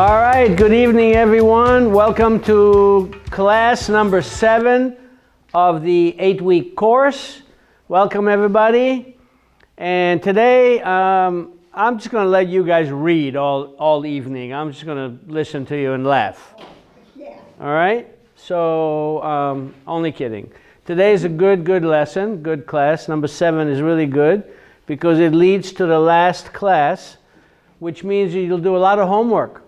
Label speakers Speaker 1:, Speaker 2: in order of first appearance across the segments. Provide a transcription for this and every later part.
Speaker 1: All right, good evening, everyone. Welcome to class number 7 of the 8-week course. Welcome, everybody. And today, I'm just going to let you guys read all evening. I'm just going to listen to you and laugh. All right? So, only kidding. Today is a good lesson, good class. Number 7 is really good because it leads to the last class, which means you'll do a lot of homework.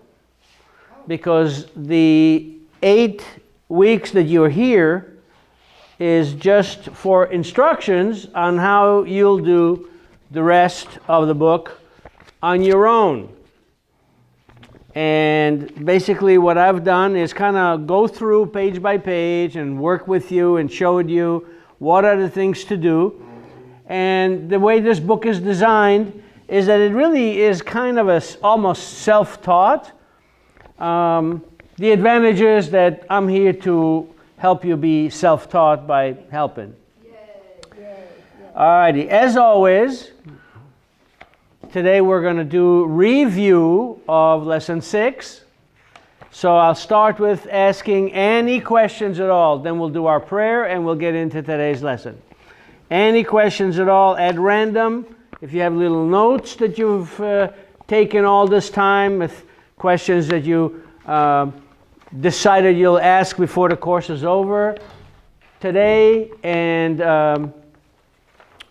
Speaker 1: Because the 8 weeks that you're here is just for instructions on how you'll do the rest of the book on your own. And basically what I've done is kind of go through page by page and work with you and showed you what are the things to do. And the way this book is designed is that it really is kind of almost self-taught. The advantage is that I'm here to help you be self-taught by helping. Alrighty, as always, today we're going to do review of lesson 6. So I'll start with asking any questions at all. Then we'll do our prayer and we'll get into today's lesson. Any questions at all at random. If you have little notes that you've taken all this time with questions that you decided you'll ask before the course is over, today and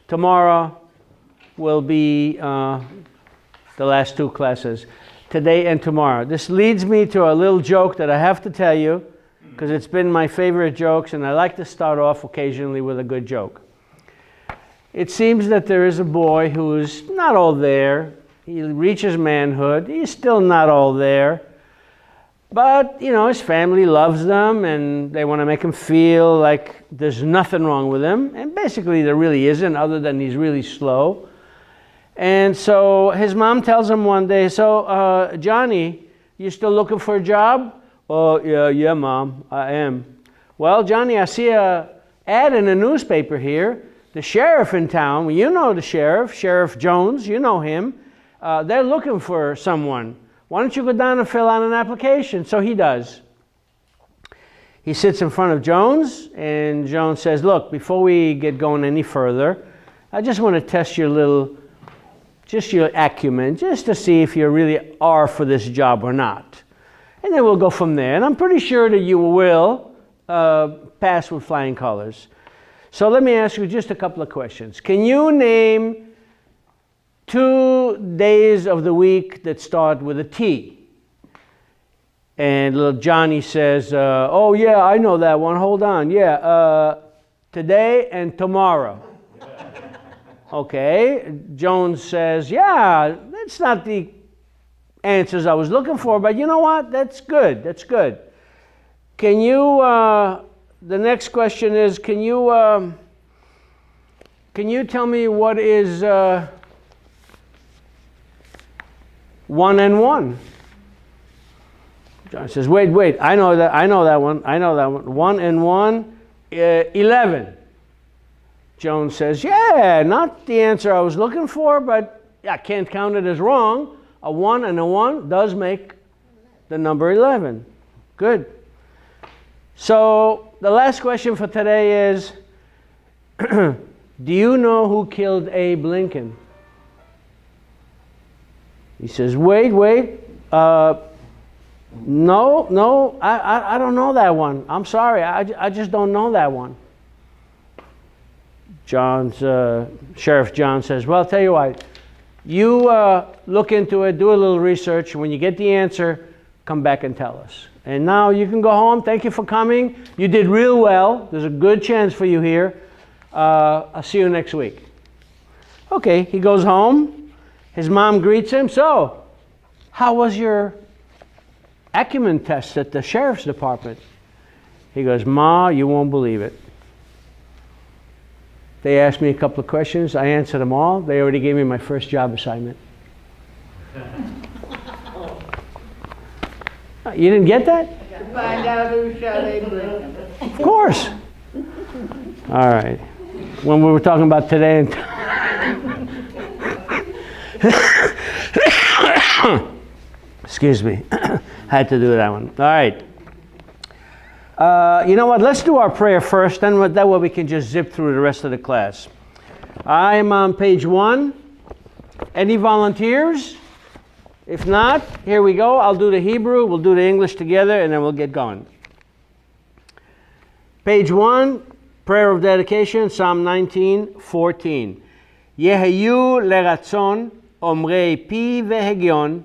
Speaker 1: tomorrow will be the last 2 classes. Today and tomorrow. This leads me to a little joke that I have to tell you because it's been my favorite jokes and I like to start off occasionally with a good joke. It seems that there is a boy who's not all there. He reaches manhood. He's still not all there. But, you know, his family loves them and they want to make him feel like there's nothing wrong with him. And basically there really isn't, other than he's really slow. And so his mom tells him one day, so, Johnny, you still looking for a job? Oh, yeah, Mom, I am. Well, Johnny, I see a ad in the newspaper here. The sheriff in town, you know the sheriff, Sheriff Jones, you know him. They're looking for someone. Why don't you go down and fill out an application? So he does. He sits in front of Jones, and Jones says, look, before we get going any further, I just want to test your acumen, just to see if you really are for this job or not. And then we'll go from there. And I'm pretty sure that you will pass with flying colors. So let me ask you just a couple of questions. Can you name 2 days of the week that start with a T? And little Johnny says, oh yeah, I know that one. Hold on. Yeah, today and tomorrow. Okay. Jones says, yeah, that's not the answers I was looking for, but you know what? That's good. That's good. Can you, the next question is, can you tell me what is 1 and 1? John says, wait, I know that one. 1 and 1, 11. Jones says, yeah, not the answer I was looking for, but I can't count it as wrong. A 1 and a 1 does make the number 11. Good. So the last question for today is, do you know who killed Abe Lincoln? He says, wait, no, I don't know that one. I'm sorry, I just don't know that one. Sheriff John says, well, I'll tell you what, you look into it, do a little research. When you get the answer, come back and tell us. And now you can go home. Thank you for coming. You did real well. There's a good chance for you here. I'll see you next week. Okay, he goes home. His mom greets him. So, how was your acumen test at the sheriff's department? He goes, Ma, you won't believe it. They asked me a couple of questions. I answered them all. They already gave me my first job assignment. You didn't get that?
Speaker 2: To find out who shot Abe Lincoln.
Speaker 1: Of course. All right. When we were talking about today and excuse me. Had to do that one. All right. You know what? Let's do our prayer first, then that way we can just zip through the rest of the class. I'm on page 1. Any volunteers? If not, here we go. I'll do the Hebrew, we'll do the English together, and then we'll get going. Page 1, prayer of dedication, Psalm 19:14. Yehayu leratzon omrei pi vehegyon,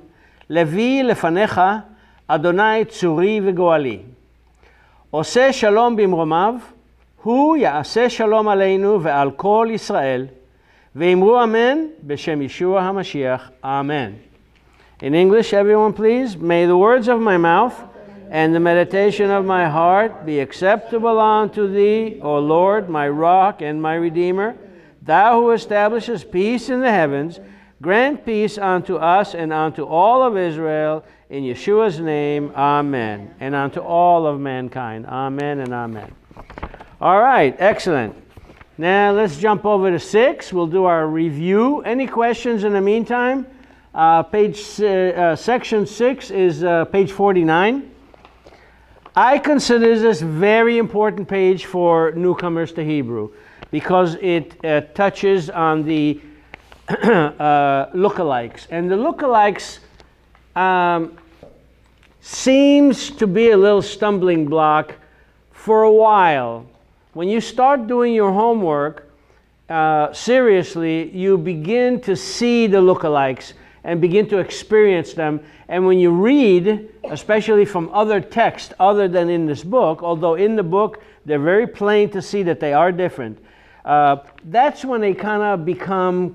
Speaker 1: levi lefanecha, Adonai tzuri v'goali. Ose shalom bimromav, hu ya'aseh shalom aleinu ve'al kol Yisrael, ve'imru amen b'shem Yeshua HaMashiach. Amen. In English, everyone please. May the words of my mouth and the meditation of my heart be acceptable unto thee, O Lord, my rock and my redeemer. Thou who establishes peace in the heavens, grant peace unto us and unto all of Israel. In Yeshua's name, amen. And unto all of mankind, amen and amen. All right, excellent. Now let's jump over to 6. We'll do our review. Any questions in the meantime? Section 6 is page 49. I consider this very important page for newcomers to Hebrew because it touches on the lookalikes. And the lookalikes seems to be a little stumbling block for a while. When you start doing your homework seriously, you begin to see the lookalikes and begin to experience them. And when you read, especially from other texts other than in this book, although in the book they're very plain to see that they are different, that's when they kind of become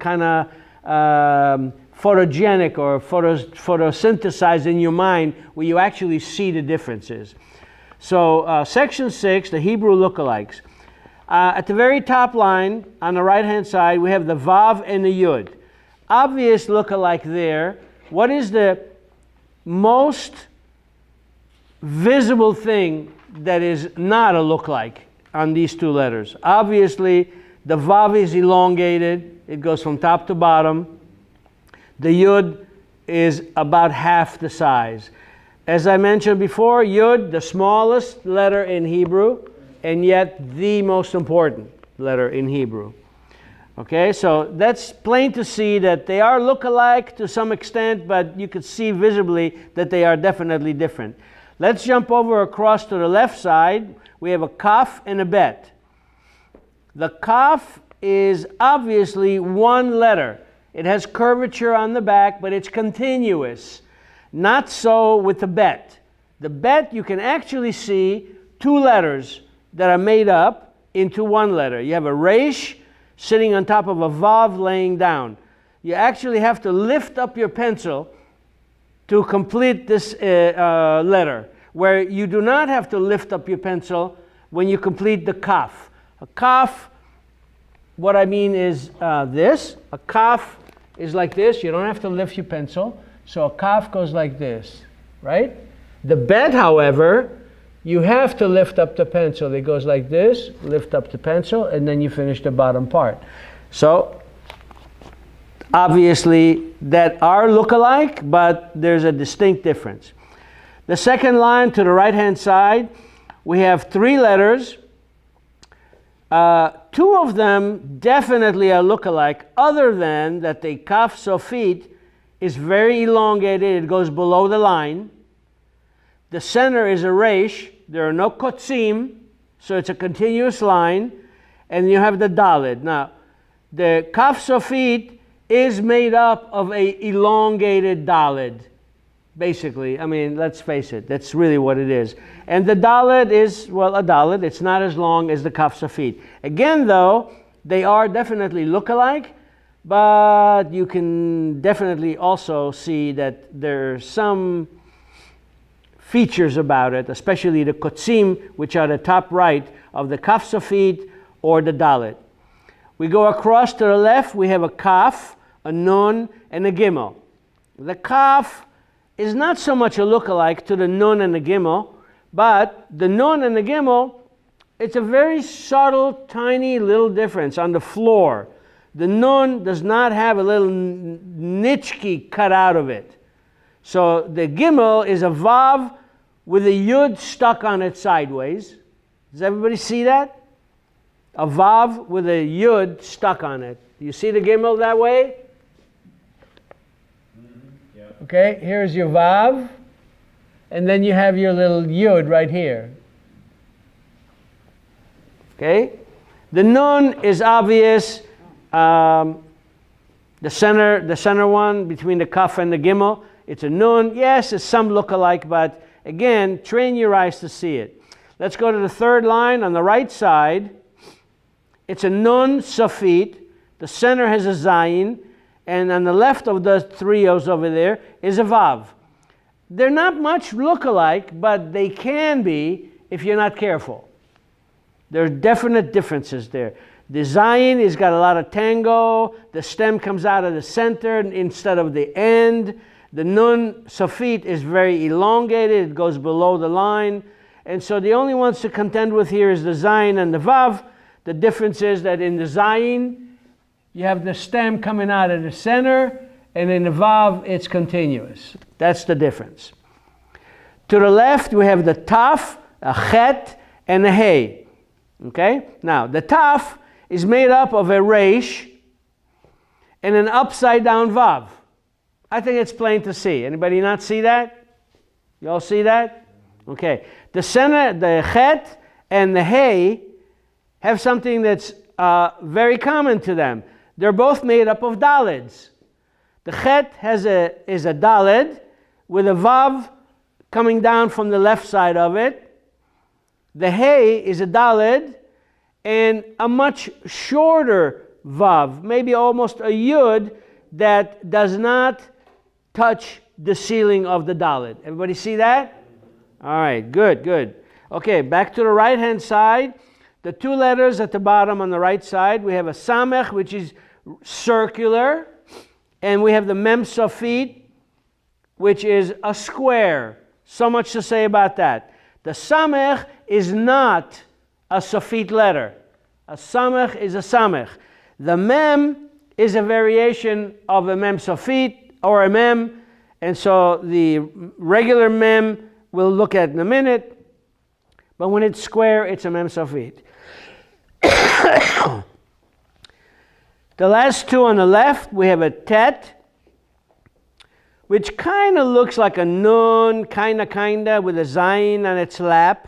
Speaker 1: photogenic or photosynthesized in your mind, where you actually see the differences. So section 6, the Hebrew lookalikes. At the very top line, on the right-hand side, we have the Vav and the Yud. Obvious lookalike there. What is the most visible thing that is not a lookalike on these two letters? Obviously, the Vav is elongated. It goes from top to bottom. The Yud is about half the size. As I mentioned before, Yud, the smallest letter in Hebrew, and yet the most important letter in Hebrew. Okay, so that's plain to see that they are look-alike to some extent, but you could see visibly that they are definitely different. Let's jump over across to the left side. We have a kaf and a bet. The kaf is obviously one letter. It has curvature on the back, but it's continuous. Not so with the bet. The bet, you can actually see two letters that are made up into one letter. You have a resh sitting on top of a vav laying down. You actually have to lift up your pencil to complete this letter, where you do not have to lift up your pencil when you complete the kaf. A kaf, what I mean is this. A kaf is like this. You don't have to lift your pencil. So a kaf goes like this, right? The bet, however, you have to lift up the pencil. It goes like this, lift up the pencil, and then you finish the bottom part. So, obviously, that are look-alike, but there's a distinct difference. The second line to the right-hand side, we have three letters. Two of them definitely are look-alike, other than that the kaf sofit is very elongated. It goes below the line. The center is a resh. There are no kotzim, so it's a continuous line. And you have the dalid. Now, the kaf sofit is made up of a elongated dalid, basically. I mean, let's face it, that's really what it is. And the dalid is, well, a dalid. It's not as long as the kaf sofit. Again, though, they are definitely look-alike, but you can definitely also see that there's some features about it, especially the kotzim, which are the top right of the kaf sofit or the dalet. We go across to the left, we have a kaf, a nun, and a gimel. The kaf is not so much a look-alike to the nun and the gimel, but the nun and the gimel, it's a very subtle, tiny little difference on the floor. The nun does not have a little nitschki cut out of it. So the gimel is a vav with a yud stuck on it sideways. Does everybody see that? A vav with a yud stuck on it. Do you see the gimel that way?
Speaker 3: Yeah.
Speaker 1: Okay, here's your vav, and then you have your little yud right here. Okay, the nun is obvious. The center one between the kaf and the gimel, it's a nun. Yes, it's some look-alike, but again, train your eyes to see it. Let's go to the third line on the right side. It's a nun safit. The center has a zayin, and on the left of the three O's over there is a vav. They're not much look-alike, but they can be if you're not careful. There are definite differences there. The zayin has got a lot of tango. The stem comes out of the center instead of the end. The nun safit is very elongated. It goes below the line. And so the only ones to contend with here is the zayin and the vav. The difference is that in the zayin, you have the stem coming out of the center, and in the vav, it's continuous. That's the difference. To the left, we have the taf, a chet, and a hey. Okay? Now, the taf is made up of a resh and an upside down vav. I think it's plain to see. Anybody not see that? You all see that? Okay. The center, the chet and the hey have something that's very common to them. They're both made up of dalids. The chet is a dalid with a vav coming down from the left side of it. The hey is a dalid and a much shorter vav, maybe almost a yud, that does not touch the ceiling of the dalid. Everybody see that? All right, good, good. Okay, back to the right-hand side. The two letters at the bottom on the right side, we have a samech, which is circular, and we have the mem safit, which is a square. So much to say about that. The samech is not a safit letter. A samech is a samech. The mem is a variation of a mem safit or a mem, and so the regular mem we'll look at in a minute, but when it's square, it's a mem safit. The last two on the left, we have a tet, which kind of looks like a nun, kind of, with a zayin on its lap.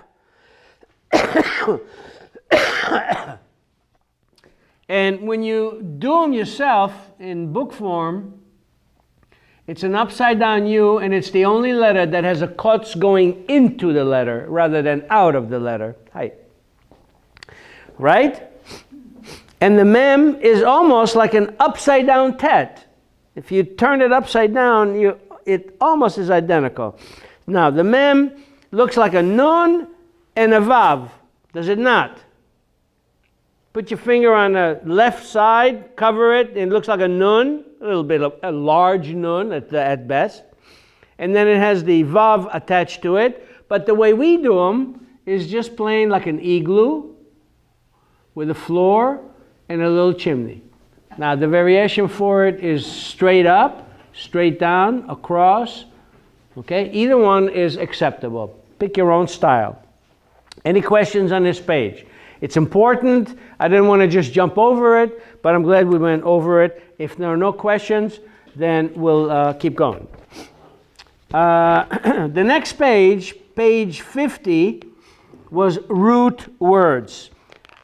Speaker 1: And when you do them yourself in book form, it's an upside down U, and it's the only letter that has a kotz going into the letter rather than out of the letter. Hi. Right? And the mem is almost like an upside down tet. If you turn it upside down, it almost is identical. Now, the mem looks like a nun and a vav. Does it not? Put your finger on the left side, cover it, and it looks like a nun, a little bit of a large nun at best. And then it has the vav attached to it. But the way we do them is just plain like an igloo with a floor and a little chimney. Now the variation for it is straight up, straight down, across. Okay, either one is acceptable. Pick your own style. Any questions on this page? It's important. I didn't want to just jump over it, but I'm glad we went over it. If there are no questions, then we'll keep going. The next page, page 50, was root words.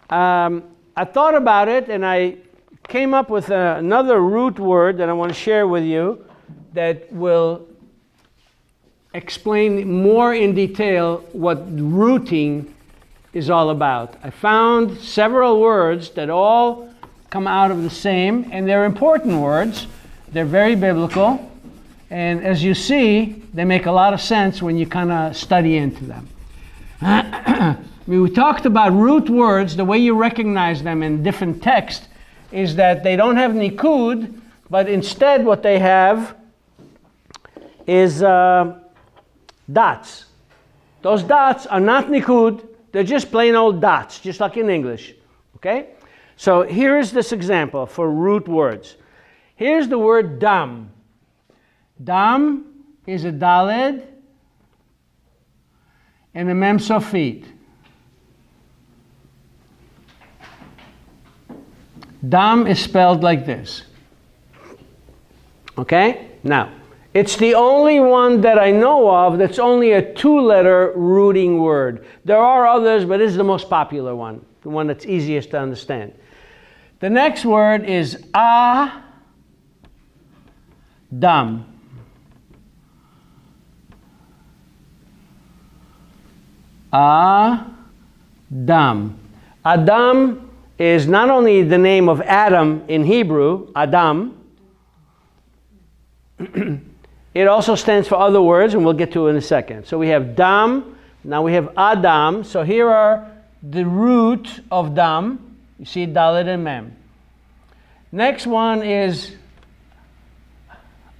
Speaker 1: I thought about it, and I came up with another root word that I want to share with you that will explain more in detail what rooting is all about. I found several words that all come out of the same, and they're important words. They're very biblical, and as you see, they make a lot of sense when you kind of study into them. We talked about root words. The way you recognize them in different texts is that they don't have nikud, but instead what they have is dots. Those dots are not nikud. They're just plain old dots, just like in English. Okay? So here's this example for root words. Here's the word dam. Dam is a Daled and a Mem Sofit. Dam is spelled like this. Okay? Now, it's the only one that I know of that's only a 2-letter rooting word. There are others, but this is the most popular one, the one that's easiest to understand. The next word is Adam. Adam. Adam is not only the name of Adam in Hebrew, Adam. It also stands for other words, and we'll get to it in a second. So we have Dam, now we have Adam. So here are the root of Dam. You see Dalet and Mem. Next one is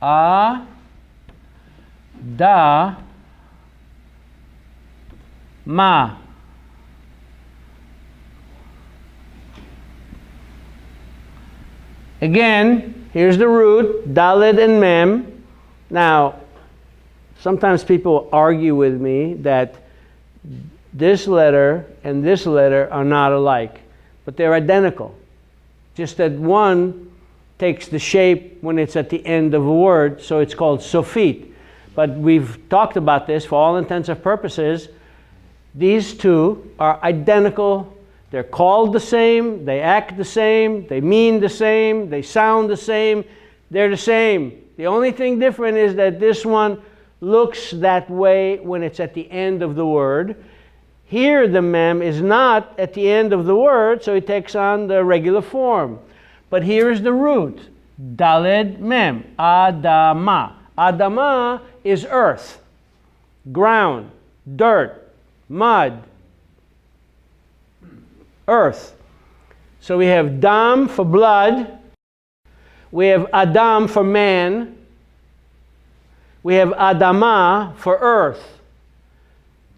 Speaker 1: Da Ma. Again, here's the root, Dalet and Mem. Now, sometimes people argue with me that this letter and this letter are not alike, but they're identical. Just that one takes the shape when it's at the end of a word, so it's called Sofit. But we've talked about this for all intents and purposes. These two are identical. They're called the same, they act the same, they mean the same, they sound the same, they're the same. The only thing different is that this one looks that way when it's at the end of the word. Here the Mem is not at the end of the word, so it takes on the regular form. But here is the root, Daled Mem, Adama. Adama is earth, ground, dirt, mud, earth. So we have Dam for blood, we have Adam for man, we have Adama for earth.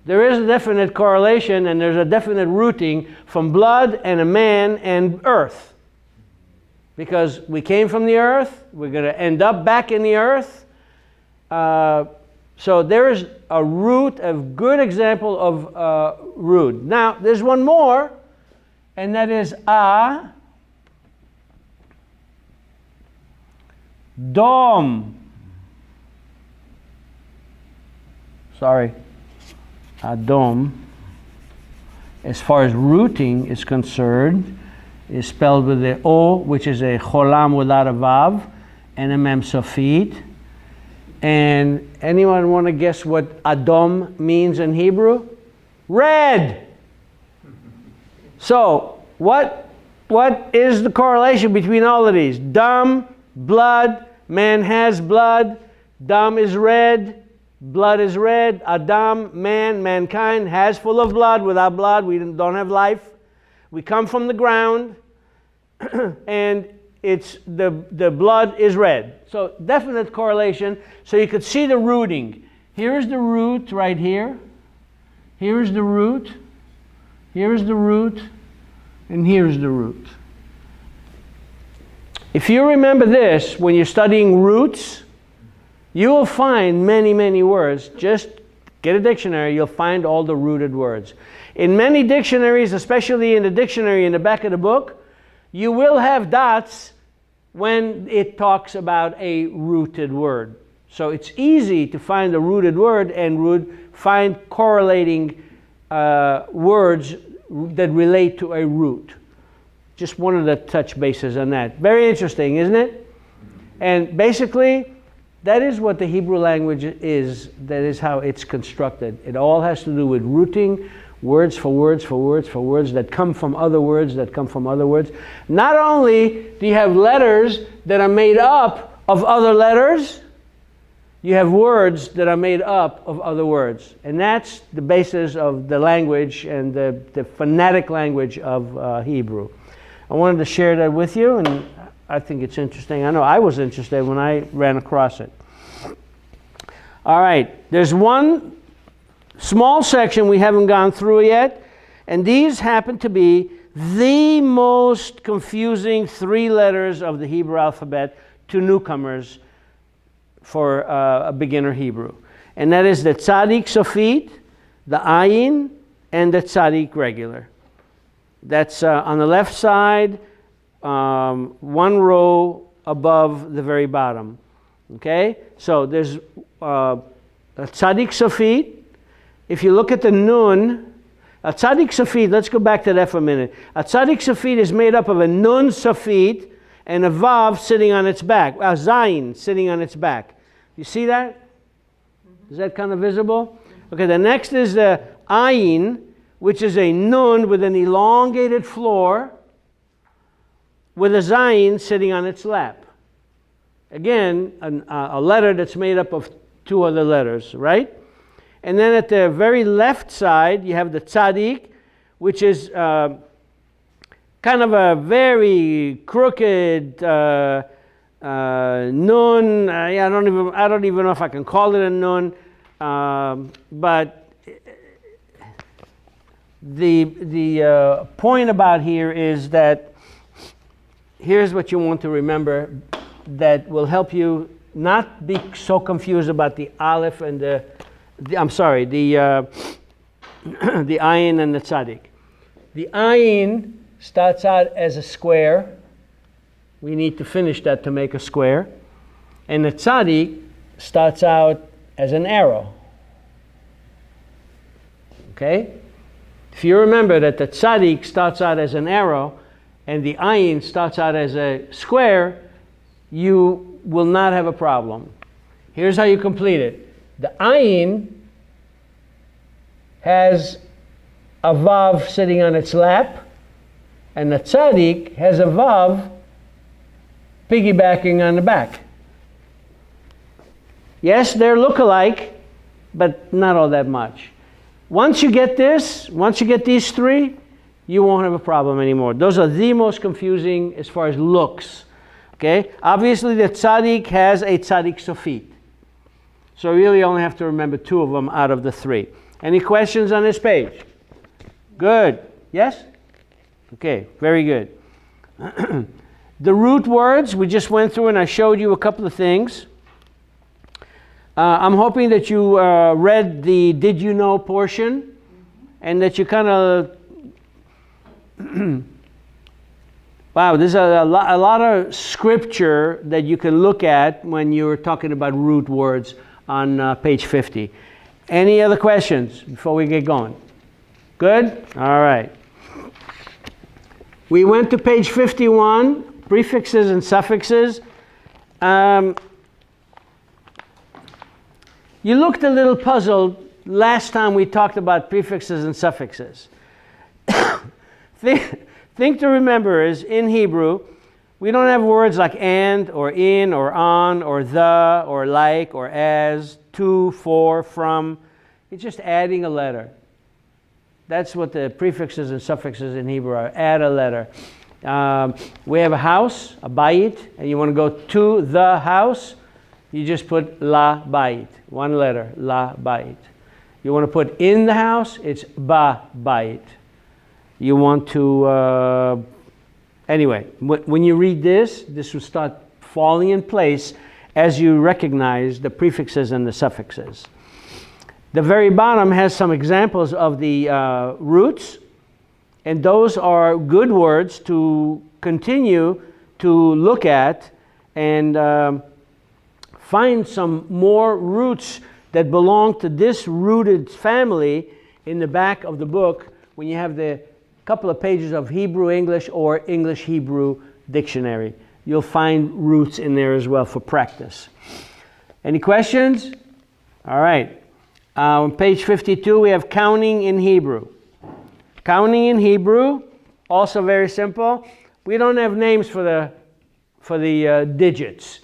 Speaker 1: There is a definite correlation and there's a definite rooting from blood and a man and earth. Because we came from the earth, we're going to end up back in the earth. So there is a root, a good example of root. Now, there's one more, and that is Dom. Sorry. Adom, as far as rooting is concerned, is spelled with the O, which is a cholam without a vav, and a mem sofit. And anyone want to guess what Adom means in Hebrew? Red. So what is the correlation between all of these? Dam, blood, man has blood, dam is red, blood is red. Adam, man, mankind, has full of blood. Without blood, we don't have life. We come from the ground, and it's the blood is red. So definite correlation. So you could see the rooting. Here is the root right here. Here is the root. Here is the root. And here's the root. If you remember this, when you're studying roots, you will find many, many words. Just get a dictionary, you'll find all the rooted words. In many dictionaries, especially in the dictionary in the back of the book, you will have dots when it talks about a rooted word. So it's easy to find a rooted word and find correlating words that relate to a root. Just wanted to touch bases on that. Very interesting, isn't it? And basically, that is what the Hebrew language is. That is how it's constructed. It all has to do with rooting, words for words for words for words that come from other words that come from other words. Not only do you have letters that are made up of other letters, you have words that are made up of other words. And that's the basis of the language and the phonetic language of Hebrew. I wanted to share that with you, and I think it's interesting. I know I was interested when I ran across it. All right, there's one small section we haven't gone through yet, and these happen to be the most confusing 3 letters of the Hebrew alphabet to newcomers. for a beginner Hebrew. And that is the Tzadik Sofit, the Ayin, and the Tzadik regular. That's on the left side, one row above the very bottom. Okay? So there's a Tzadik Sofit. If you look at the Nun, a Tzadik Sofit, let's go back to that for a minute. A Tzadik Sofit is made up of a Nun Sofit and a Vav sitting on its back, a Zayin sitting on its back. You see that? Is that kind of visible? Okay, the next is the Ayin, which is a Nun with an elongated floor with a Zayin sitting on its lap. Again, a letter that's made up of two other letters, right? And then at the very left side, you have the Tzadik, which is kind of a very crooked nun. I don't even know if I can call it a nun, but the point about here is that here's what you want to remember that will help you not be so confused about the Aleph and the Ayin and the Tzadik. The Ayin starts out as a square. We need to finish that to make a square. And the Tzadik starts out as an arrow. Okay? If you remember that the Tzadik starts out as an arrow and the Ayin starts out as a square, you will not have a problem. Here's how you complete it. The Ayin has a Vav sitting on its lap, and the Tzadik has a Vav piggybacking on the back. Yes, they're look-alike, but not all that much. Once you get this, once you get these three, you won't have a problem anymore. Those are the most confusing as far as looks. Okay? Obviously, the Tzadik has a Tzadik Sofit. So you really only have to remember two of them out of the three. Any questions on this page? Good. Yes? Okay, very good. The root words, we just went through and I showed you a couple of things. I'm hoping that you read the Did You Know portion and that you kind of... Wow, there's a lot of scripture that you can look at when you're talking about root words on page 50. Any other questions before we get going? Good? All right. We went to page 51, prefixes and suffixes. You looked a little puzzled last time we talked about prefixes and suffixes. Thing to remember is in Hebrew, we don't have words like and or in or on or the or like or as, to, for, from. It's just adding a letter. That's what the prefixes and suffixes in Hebrew are. Add a letter. We have a house, a bayit, and you want to go to the house, you just put la bayit, one letter, la bayit. You want to put in the house, it's ba bayit. You want to, anyway, when you read this will start falling in place as you recognize the prefixes and the suffixes. The very bottom has some examples of the roots, and those are good words to continue to look at and find some more roots that belong to this rooted family in the back of the book when you have the couple of pages of Hebrew English or English Hebrew dictionary. You'll find roots in there as well for practice. Any questions? All right. On page 52 we have counting in Hebrew. Counting in Hebrew, also very simple. We don't have names for the digits.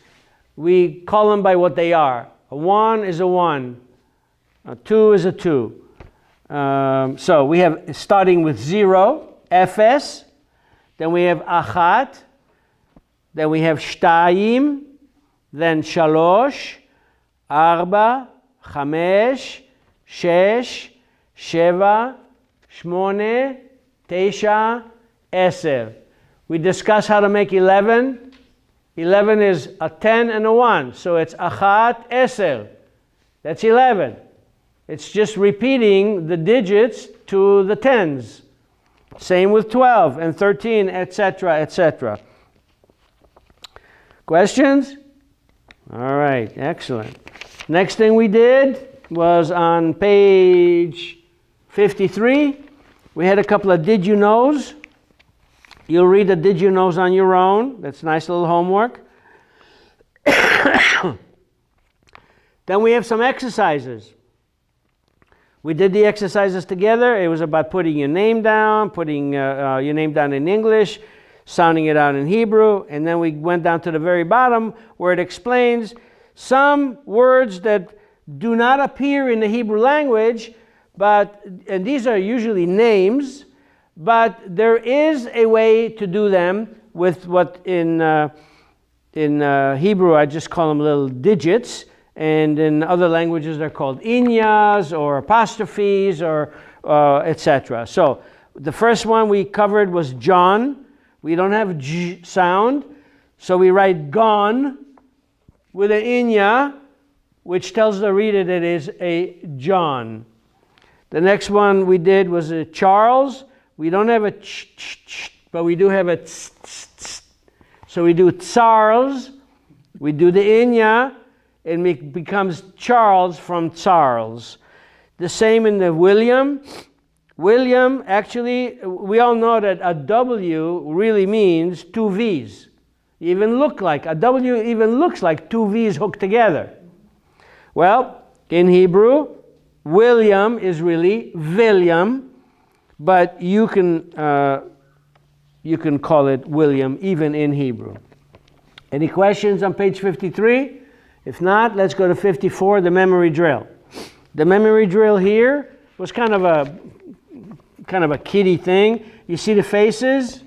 Speaker 1: We call them by what they are. A 1 is a 1. A 2 is a 2. So we have, starting with 0, Efes, then we have Achat, then we have Shtayim, then Shalosh, Arba, Chamesh, Shesh, Sheva, Shmone, Teisha, Eser. We discussed how to make 11. 11 is a 10 and a 1. So it's achat eser. That's 11. It's just repeating the digits to the tens. Same with 12 and 13, etc., etc. Questions? All right, excellent. Next thing we did was on page 53. We had a couple of did you knows. You'll read the did you knows on your own. That's nice little homework. Then we have some exercises. We did the exercises together. It was about putting your name down, putting your name down in English, sounding it out in Hebrew, and then we went down to the very bottom where it explains some words that do not appear in the Hebrew language, and these are usually names, but there is a way to do them with what in Hebrew I just call them little digits, and in other languages they're called inyas or apostrophes or etc. So the first one we covered was John. We don't have J sound, so we write gone with an inya, which tells the reader that it is a John. The next one we did was a Charles. We don't have a ch, but we do have a ts, ts, ts. So we do Charles. We do the inya, and it becomes Charles from Charles. The same in the William. William, actually, we all know that a W really means two V's. A W even looks like two V's hooked together. Well, in Hebrew, William is really William, but you can call it William even in Hebrew. Any questions on page 53? If not, let's go to 54, the memory drill. The memory drill here was kind of a kiddie thing. You see the faces?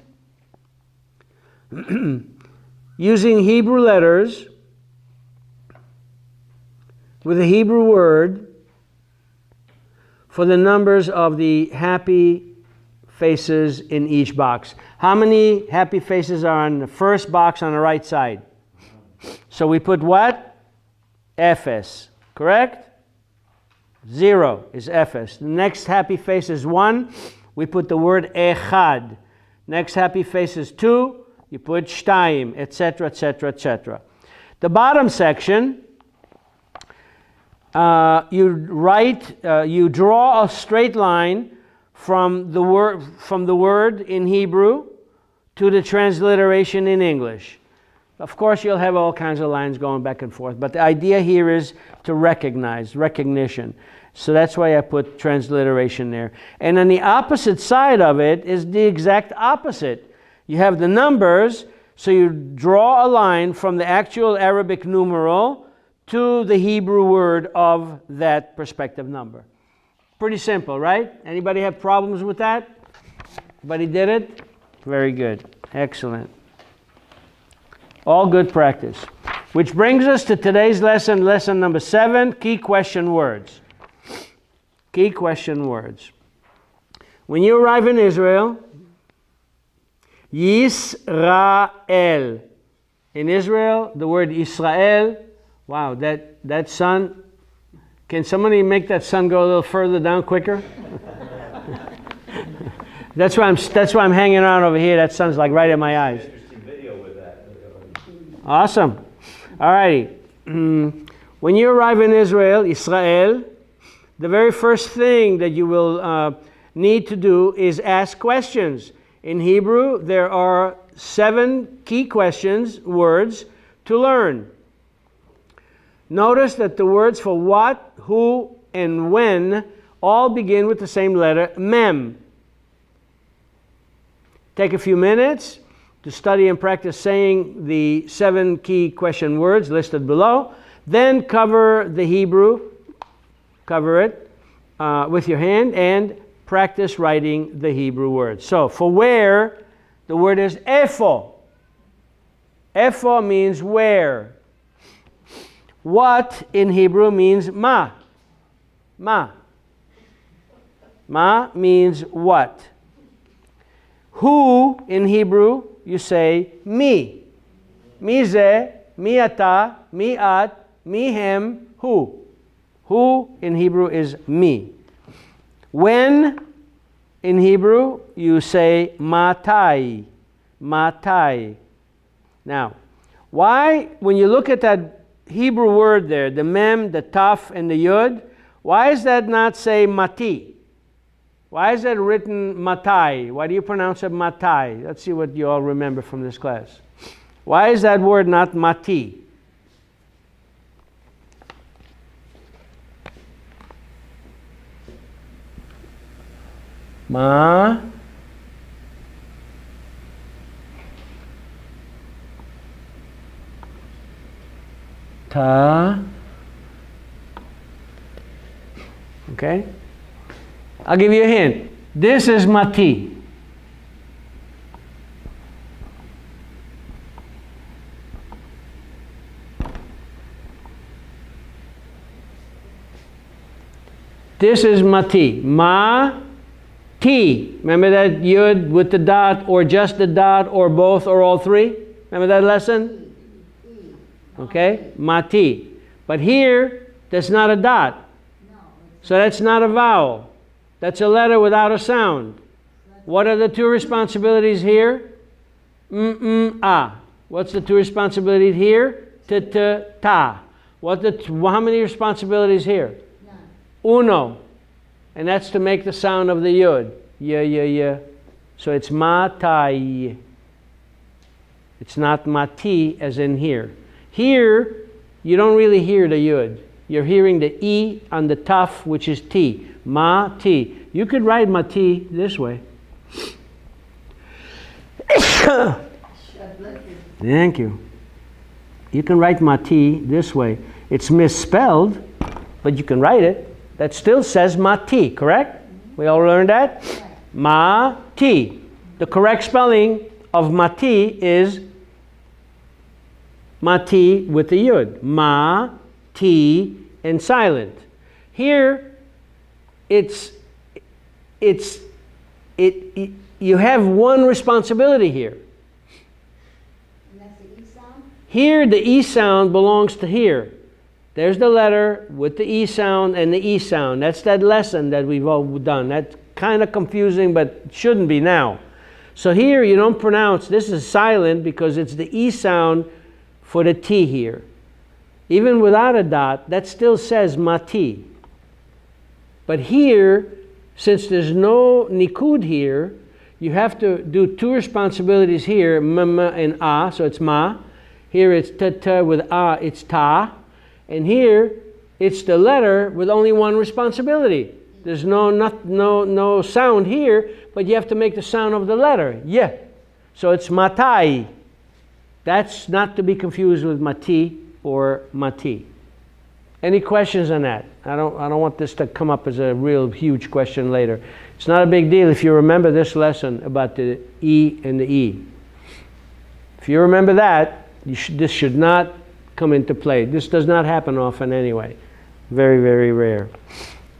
Speaker 1: Using Hebrew letters with a Hebrew word for the numbers of the happy faces in each box. How many happy faces are on the first box on the right side? So we put what? Ephes, correct? 0 is Ephes. The next happy face is 1. We put the word echad. Next happy face is 2. You put shtayim, etc., etc., etc. The bottom section, you draw a straight line from the word in Hebrew to the transliteration in English. Of course, you'll have all kinds of lines going back and forth, but the idea here is to recognition. So that's why I put transliteration there. And on the opposite side of it is the exact opposite. You have the numbers, so you draw a line from the actual Arabic numeral to the Hebrew word of that prospective number. Pretty simple, right? Anybody have problems with that? Everybody did it? Very good. Excellent. All good practice. Which brings us to today's lesson, lesson number 7, key question words. Key question words. When you arrive in Israel, Yisrael. In Israel, the word Israel, wow, that sun, can somebody make that sun go a little further down quicker? That's why I'm hanging around over here. That sun's like right in my eyes. Awesome. All righty. When you arrive in Israel, Israel, the very first thing that you will need to do is ask questions. In Hebrew, there are 7 key questions, words, to learn. Notice that the words for what, who, and when all begin with the same letter, mem. Take a few minutes to study and practice saying the 7 key question words listed below. Then cover the Hebrew, cover it with your hand, and practice writing the Hebrew words. So for where, the word is epho. Epho means where. What in Hebrew means ma. Ma. Ma means what. Who in Hebrew, you say me. mi ze, mi ata, mi at, mi hem, hu. Hu in Hebrew is me. When in Hebrew you say matai, matai. Now, why, when you look at that Hebrew word there, the mem, the taf, and the yud, why is that not say mati? Why is that written matai? Why do you pronounce it matai? Let's see what you all remember from this class. Why is that word not mati? Ma. Ta. Okay? I'll give you a hint. This is mati. This is mati. Ma. T. Remember that yud with the dot, or just the dot, or both, or all three? Remember that lesson? Okay? Mati. But here, that's not a dot. So that's not a vowel. That's a letter without a sound. What are the two responsibilities here? Ah. What's the two responsibilities here? Ta. How many responsibilities here? Uno. And that's to make the sound of the yud. Yeah. So it's matai. It's not mati as in here. Here, you don't really hear the yud. You're hearing the e on the taf, which is t. Ma-ti. You could write mati this way. Thank you. You can write mati this way. It's misspelled, but you can write it. That still says mati, correct? We all learned that? Ma-ti. The correct spelling of mati is mati with the yud. Ma-ti and silent. Here, you have one responsibility here.
Speaker 2: And that's the E sound?
Speaker 1: Here, the E sound belongs to here. There's the letter with the E sound and the E sound. That's that lesson that we've all done. That's kind of confusing, but shouldn't be now. So here you don't pronounce, this is silent because it's the E sound for the T here. Even without a dot, that still says mati. But here, since there's no nikud here, you have to do two responsibilities here, m and a, so it's ma. Here it's ta with a, it's ta. And here, it's the letter with only one responsibility. There's no sound here, but you have to make the sound of the letter. Yeah. So it's matai. That's not to be confused with mati or mati. Any questions on that? I don't want this to come up as a real huge question later. It's not a big deal if you remember this lesson about the E and the E. If you remember that, this should not come into play. This does not happen often anyway. Very, very rare.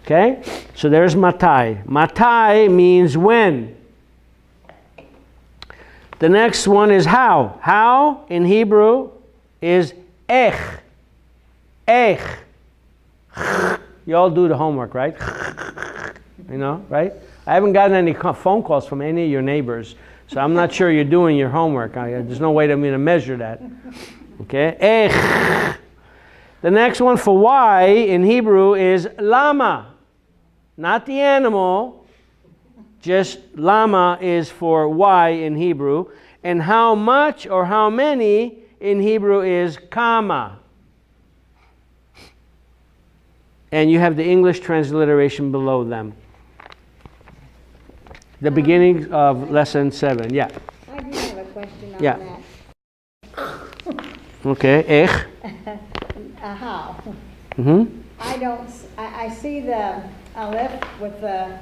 Speaker 1: Okay? So there's matai. Matai means when. The next one is how. How in Hebrew is ech. Ech. You all do the homework, right? You know, right? I haven't gotten any phone calls from any of your neighbors, so I'm not sure you're doing your homework. There's no way to measure that. Okay? Ech. The next one for why in Hebrew is lama. Not the animal, just lama is for why in Hebrew. And how much or how many in Hebrew is kama. And you have the English transliteration below them. The beginning of lesson 7. Yeah.
Speaker 2: I do have a question on
Speaker 1: Yeah.
Speaker 2: that.
Speaker 1: Okay. Ech.
Speaker 2: How?
Speaker 1: Mm-hmm.
Speaker 2: I see the aleph with the,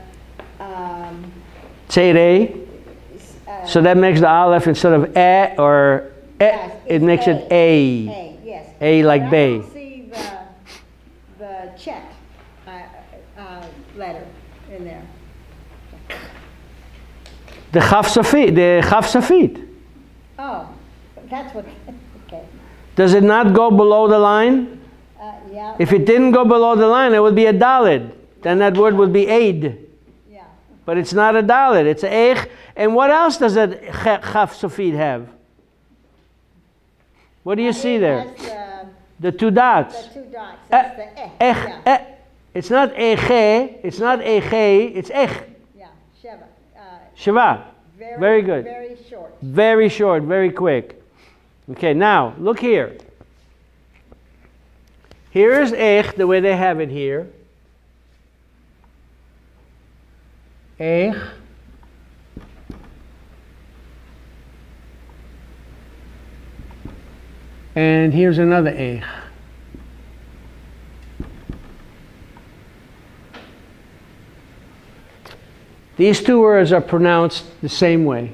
Speaker 1: Tzerei. So that makes the aleph instead of or
Speaker 2: yes,
Speaker 1: it
Speaker 2: it's
Speaker 1: makes it a.
Speaker 2: A, yes.
Speaker 1: A like
Speaker 2: But
Speaker 1: bay.
Speaker 2: I don't see the chet letter in there.
Speaker 1: The chaf safit.
Speaker 2: Oh, that's what, okay.
Speaker 1: Does it not go below the line?
Speaker 2: Yeah.
Speaker 1: If it didn't go below the line, it would be a dalid. Then that word would be aid.
Speaker 2: Yeah.
Speaker 1: But it's not a dalid, it's a eich. And what else does a chaf sofit have? What do you see there? The two dots.
Speaker 2: The 2 dots. That's the
Speaker 1: Ech,
Speaker 2: Yeah.
Speaker 1: It's not eche, it's not eche, it's ech.
Speaker 2: Yeah. Sheva.
Speaker 1: Shiva. Very good.
Speaker 2: Very short.
Speaker 1: Very short, very quick. Okay, now look here. Here's ech, the way they have it here. Ech. And here's another ech. These two words are pronounced the same way.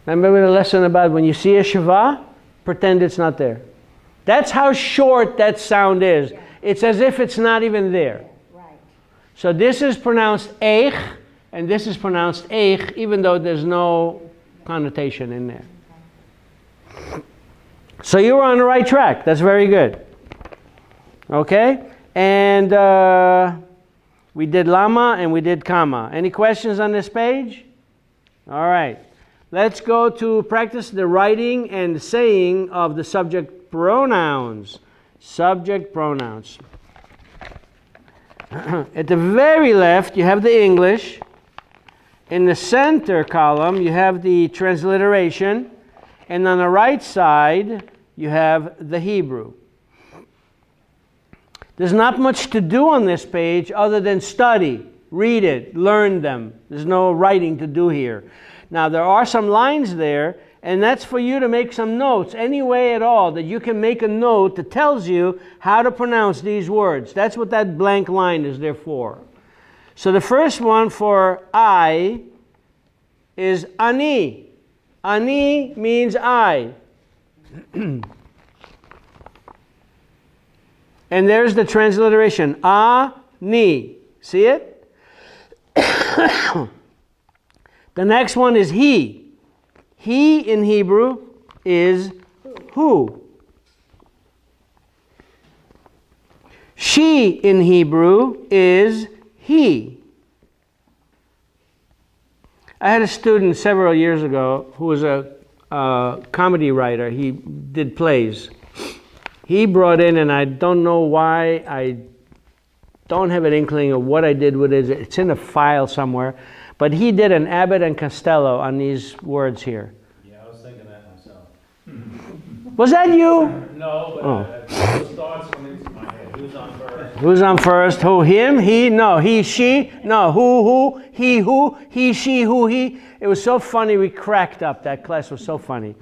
Speaker 1: Remember the lesson about when you see a shiva, pretend it's not there. That's how short that sound is.
Speaker 2: Yeah.
Speaker 1: It's as if it's not even there.
Speaker 2: Right.
Speaker 1: So this is pronounced eich, and this is pronounced eich, even though there's no connotation in there. So you were on the right track. That's very good. Okay? And we did lama and we did kama. Any questions on this page? All right. Let's go to practice the writing and saying of the subject pronouns. Subject pronouns. At the very left, you have the English. In the center column, you have the transliteration. And on the right side, you have the Hebrew. There's not much to do on this page other than study, read it, learn them. There's no writing to do here. Now, there are some lines there, and that's for you to make some notes, any way at all, that you can make a note that tells you how to pronounce these words. That's what that blank line is there for. So the first one for I is ani. Ani means I. And there's the transliteration. A-ni. See it? The next one is he. He in Hebrew is who. She in Hebrew is he. I had a student several years ago who was a comedy writer. He did plays. He brought in, and I don't know why, I don't have an inkling of what I did with it. It's in a file somewhere. But he did an Abbott and Costello on these words here.
Speaker 3: Yeah, I was thinking that myself.
Speaker 1: Was that you?
Speaker 3: No, but those thoughts went into my head. Who's on first?
Speaker 1: Who's on first? Who? Him? He? No. He? She? No. Who? He? Who? He? She? Who? He? It was so funny. We cracked up. That class was so funny.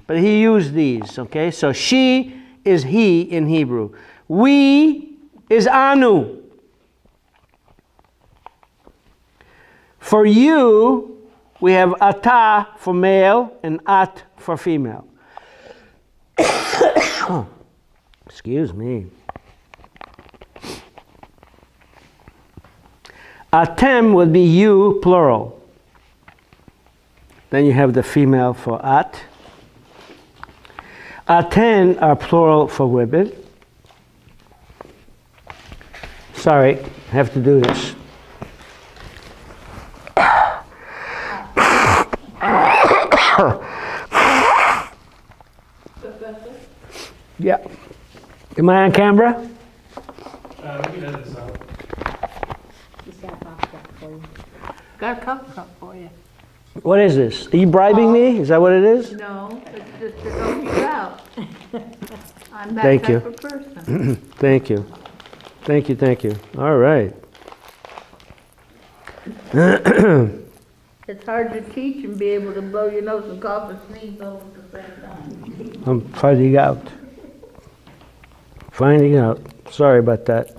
Speaker 1: But he used these, okay? So she is he in Hebrew. We is anu. For you, we have ata for male and at for female. Excuse me. Atem would be you, plural. Then you have the female for at. Aten are plural for women. Sorry, I have to do this. Yeah. Am I on camera?
Speaker 3: We can edit this out.
Speaker 2: He's got a coffee cup for you.
Speaker 4: Got a coffee cup for you.
Speaker 1: What is this? Are you bribing me? Is that what it is?
Speaker 4: No, it's just to help you out. I'm that
Speaker 1: Thank you.
Speaker 4: type of person.
Speaker 1: Thank you. Thank you, thank you. All right.
Speaker 4: It's hard to teach and be able to blow your nose and cough and sneeze all at the same time.
Speaker 1: I'm finding out. Finding out. Sorry about that.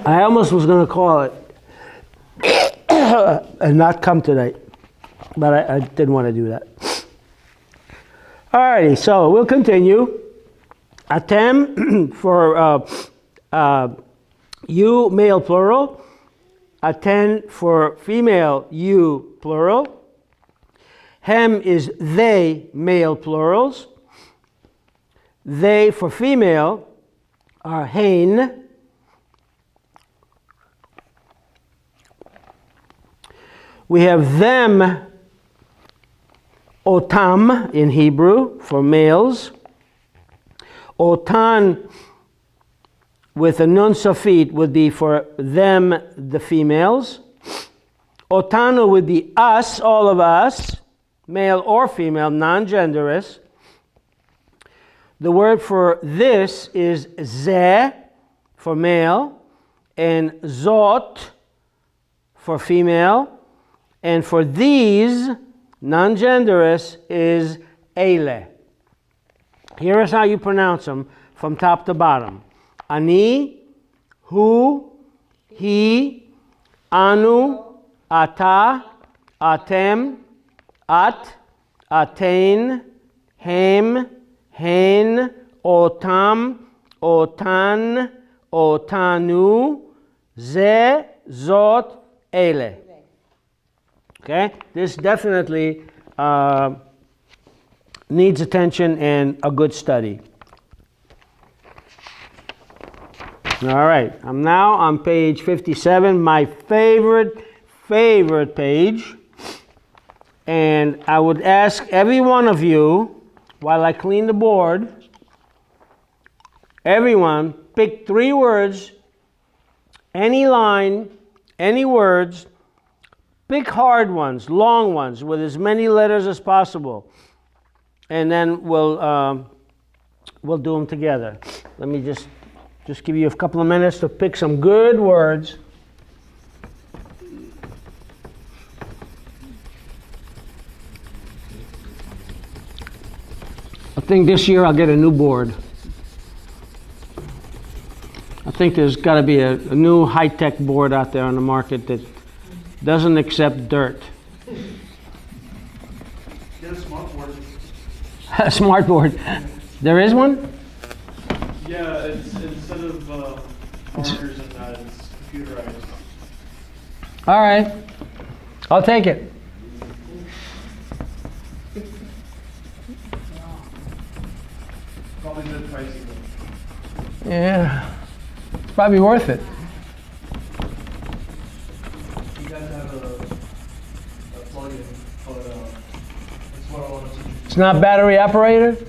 Speaker 1: I almost was going to call it and not come tonight, but I didn't want to do that. Alrighty, so we'll continue. Atem for you, male plural. Aten for female, you, plural. Hem is they, male plurals. They for female are hein. We have them, otam in Hebrew for males. Otan with a nun sofit would be for them, the females. Otanu would be us, all of us, male or female, non-genderous. The word for this is ze for male, and zot for female, and for these, non-genderous, is ele. Here is how you pronounce them from top to bottom. Ani, hu, he, anu, ata, atem, at, atain, hem, hen, otam, otan, otanu, ze, zot, ele. Okay? This definitely needs attention and a good study. All right, I'm now on page 57, my favorite page. And I would ask every one of you, while I clean the board, everyone pick 3 words, any line, any words, pick hard ones, long ones, with as many letters as possible. And then we'll do them together. Let me just give you a couple of minutes to pick some good words. I think this year I'll get a new board. I think there's got to be a new high-tech board out there on the market that doesn't accept dirt.
Speaker 3: Get a smart board.
Speaker 1: A smart board. There is one?
Speaker 3: Yeah, it's instead of markers and that, it's computerized.
Speaker 1: All right. I'll take it.
Speaker 3: Probably a bit pricey though.
Speaker 1: Yeah. It's probably worth it.
Speaker 3: You guys have a plug-in, but that's what I want to see.
Speaker 1: It's not battery operated?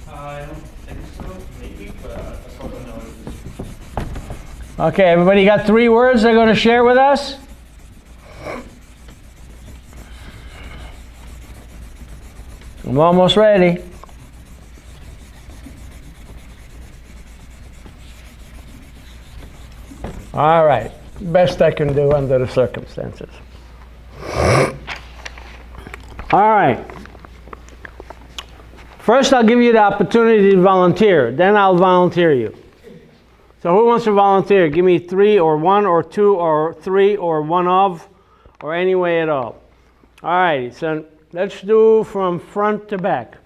Speaker 3: I don't think so, maybe, but that's what I know.
Speaker 1: Okay, everybody got 3 words they're going to share with us? I'm almost ready. All right, best I can do under the circumstances. All right. First, I'll give you the opportunity to volunteer. Then I'll volunteer you. So who wants to volunteer? Give me 3 or 1 or 2 or 3 or 1 of, or any way at all. All right, so let's do from front to back.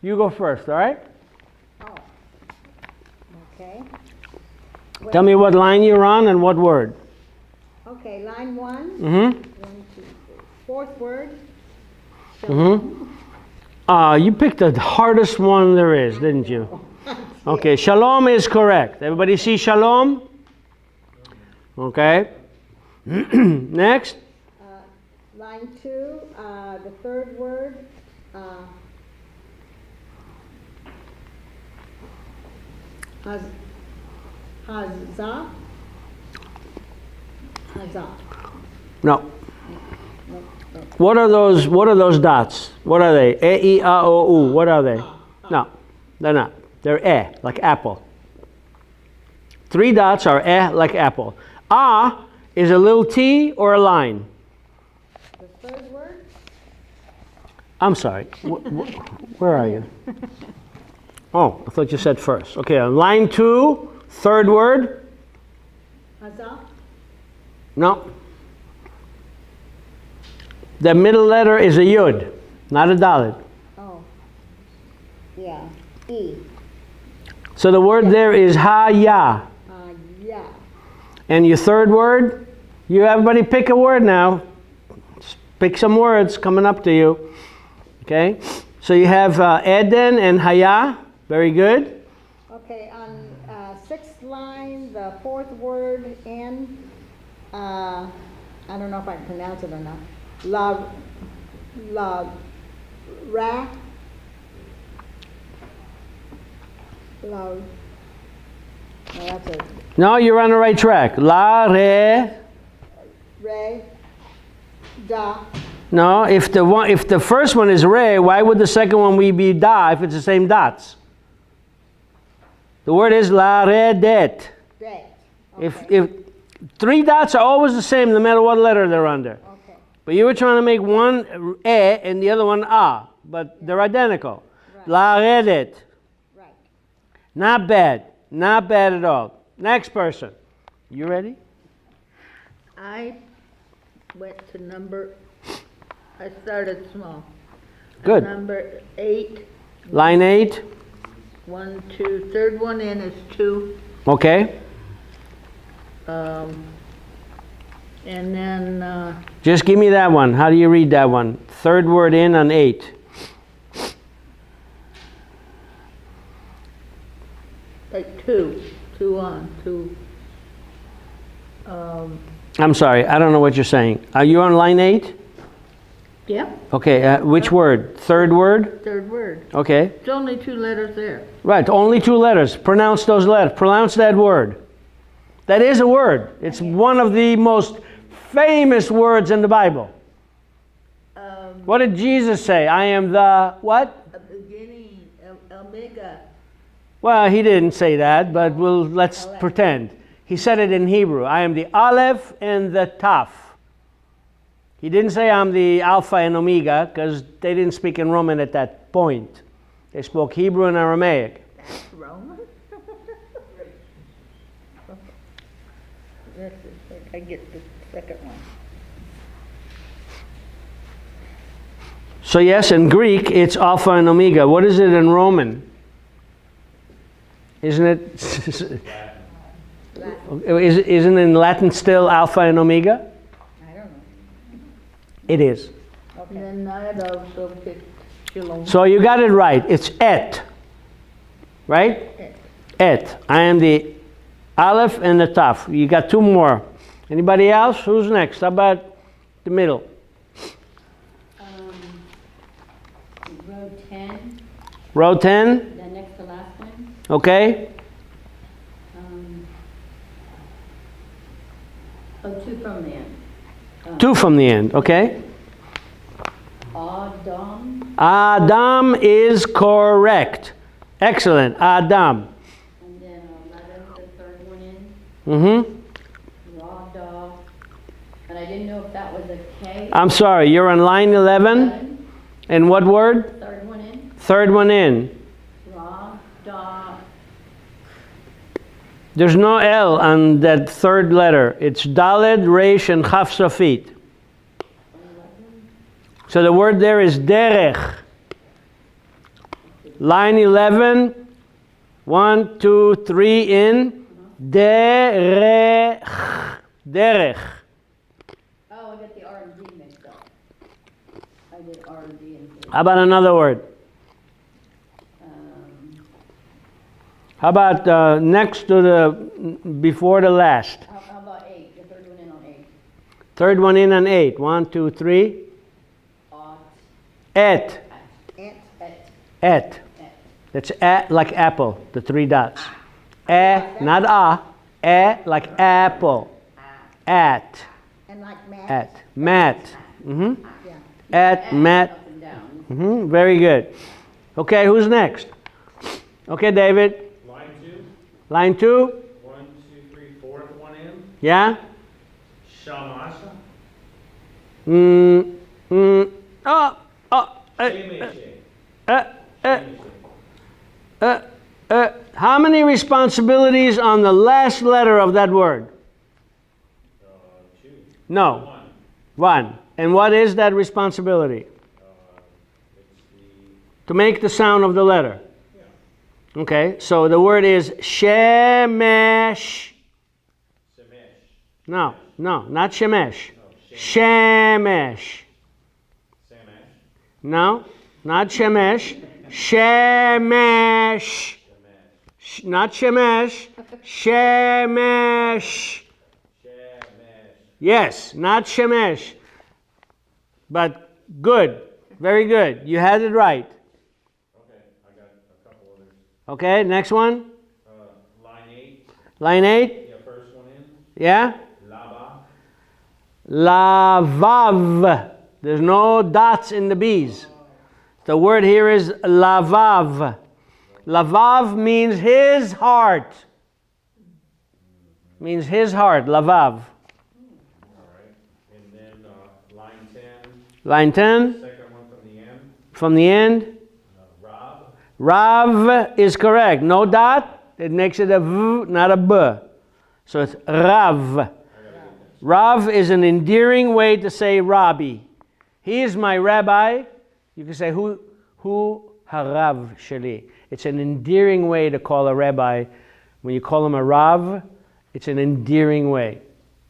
Speaker 1: You go first, all right?
Speaker 2: Oh, okay.
Speaker 1: Tell me what line you're on and what word.
Speaker 2: Okay, line 1.
Speaker 1: Mm-hmm.
Speaker 2: 1, 2, 3. 4th word.
Speaker 1: Mm-hmm. You picked the hardest one there is, didn't you? Okay, shalom is correct. Everybody see shalom? Okay. Next.
Speaker 2: Line 2, the 3rd word. Hazah.
Speaker 1: No. What are those dots? What are they? E, I, O, U. What are they? No, they're not. They're like apple. 3 dots are like apple. Is a little T or a line?
Speaker 2: The 3rd word?
Speaker 1: I'm sorry. Where are you? Oh, I thought you said first. Okay, on line 2, 3rd word.
Speaker 2: Hazah.
Speaker 1: No. The middle letter is a yud, not a dalet.
Speaker 2: Oh, yeah. E.
Speaker 1: So the word there is ha-ya.
Speaker 2: Yeah.
Speaker 1: And your 3rd word, You everybody pick a word now. Pick some words coming up to you. Okay? So you have Eden and Haya. Very good.
Speaker 2: Okay, on sixth line, the fourth word in, I don't know if I can pronounce it or not. Ra. No, that's it.
Speaker 1: No, you're on the right track. La, re.
Speaker 2: Re. Da.
Speaker 1: No, if the first one is re, why would the second one be da if it's the same dots? The word is la, re, det.
Speaker 2: De.
Speaker 1: If three dots are always the same no matter what letter they're under.
Speaker 2: Okay.
Speaker 1: But you were trying to make one e and the other one a, but they're identical.
Speaker 2: Right.
Speaker 1: La, re, det.
Speaker 2: Right.
Speaker 1: Not bad. Not bad at all. Next person. You ready?
Speaker 4: I went to I started small.
Speaker 1: Good.
Speaker 4: Number 8,
Speaker 1: Line 8.
Speaker 4: 1, 2, third one in is 2.
Speaker 1: Okay.
Speaker 4: And then,
Speaker 1: Just give me that one. How do you read that one? Third word in on 8.
Speaker 4: like 2 on, 2.
Speaker 1: I'm sorry. I don't know what you're saying. Are you on line 8?
Speaker 4: Yeah,
Speaker 1: Okay. Which word? Third word?
Speaker 4: third word.
Speaker 1: Okay.
Speaker 4: It's only 2 letters there.
Speaker 1: Right. Only 2 letters. Pronounce those letters. Pronounce that word. That is a word. It's one of the most famous words in the Bible. What did Jesus say? I am the what?
Speaker 4: A beginning, omega.
Speaker 1: Well, he didn't say that, but let's pretend. He said it in Hebrew. I am the Aleph and the Taf. He didn't say I'm the Alpha and Omega because they didn't speak in Roman at that point. They spoke Hebrew and Aramaic.
Speaker 4: That's Roman? This is, I get the second one.
Speaker 1: So yes, in Greek, it's Alpha and Omega. What is it in Roman? Isn't it? Isn't in Latin still Alpha and Omega?
Speaker 2: I don't know.
Speaker 1: It is.
Speaker 2: Okay.
Speaker 4: And then I had also picked Shalom.
Speaker 1: So you got it right. It's et. Right? Et. I am the Aleph and the Taf. You got 2 more. Anybody else? Who's next? How about the middle?
Speaker 5: Row 10,
Speaker 1: Row 10.
Speaker 5: the next to last one.
Speaker 1: Okay.
Speaker 5: 2 from the end.
Speaker 1: 2 from the end. Okay.
Speaker 5: Adam,
Speaker 1: Adam is correct. Excellent. Adam.
Speaker 5: and then 11, the third one in.
Speaker 1: Mm-hmm.
Speaker 5: Rada, and I didn't know if that was a K.
Speaker 1: I'm sorry. You're on line 11.
Speaker 5: 11,
Speaker 1: And what word?
Speaker 5: third one in.
Speaker 1: Third one in.
Speaker 5: Rada,
Speaker 1: There's no L on that third letter. It's Daled, Resh, and Chaf Sofit. So the word there is derech. Line 11. 1, 2, 3 in. Derech. Derech.
Speaker 5: oh, I got the R and D mixed up. I did R and D and D.
Speaker 1: How about another word? How about next to before the last?
Speaker 5: How about 8, the third one in on 8?
Speaker 1: Third one in on 8. 1, 2, 3.
Speaker 5: Ought,
Speaker 1: Et.
Speaker 2: Et.
Speaker 5: et,
Speaker 1: Et.
Speaker 5: et.
Speaker 1: That's like apple, the 3 dots. Not like apple. At.
Speaker 2: And like Matt.
Speaker 1: At. Mat. Mm-hmm.
Speaker 2: Yeah.
Speaker 1: At, mat.
Speaker 5: Up and down.
Speaker 1: Mm-hmm. Very good. Okay, who's next? Okay, David.
Speaker 3: Line 2,
Speaker 1: Line 2.
Speaker 3: 1, 2, 3, 4th one in.
Speaker 1: Yeah?
Speaker 3: Shamasa.
Speaker 1: How many responsibilities on the last letter of that word?
Speaker 3: 2.
Speaker 1: No. 1. And what is that responsibility?
Speaker 3: It's the
Speaker 1: To make the sound of the letter. Okay, so the word is shemesh.
Speaker 3: Semesh.
Speaker 1: No, No, not Shemesh. Shemesh. No, not Shemesh. Shemesh. Not Shemesh. Shemesh. Yes, not Shemesh. But good. Very good. You had it right.
Speaker 6: Okay, I got a couple others.
Speaker 1: Okay, next one.
Speaker 6: Line 8.
Speaker 1: Line 8.
Speaker 6: Yeah, first one in.
Speaker 1: Yeah?
Speaker 6: Laba.
Speaker 1: Lavav. There's no dots in the B's. The word here is lavav. Lavav means his heart. Means his heart, lavav.
Speaker 6: All right. And then line 10.
Speaker 1: Line 10,
Speaker 6: Second one from the end.
Speaker 1: from the end.
Speaker 6: Rab.
Speaker 1: Rav is correct. No dot. It makes it a V, not a B. So it's Rav. Rav is an endearing way to say Rabbi. He is my rabbi. You can say, Hu harav sheli. It's an endearing way to call a rabbi. When you call him a Rav, it's an endearing way.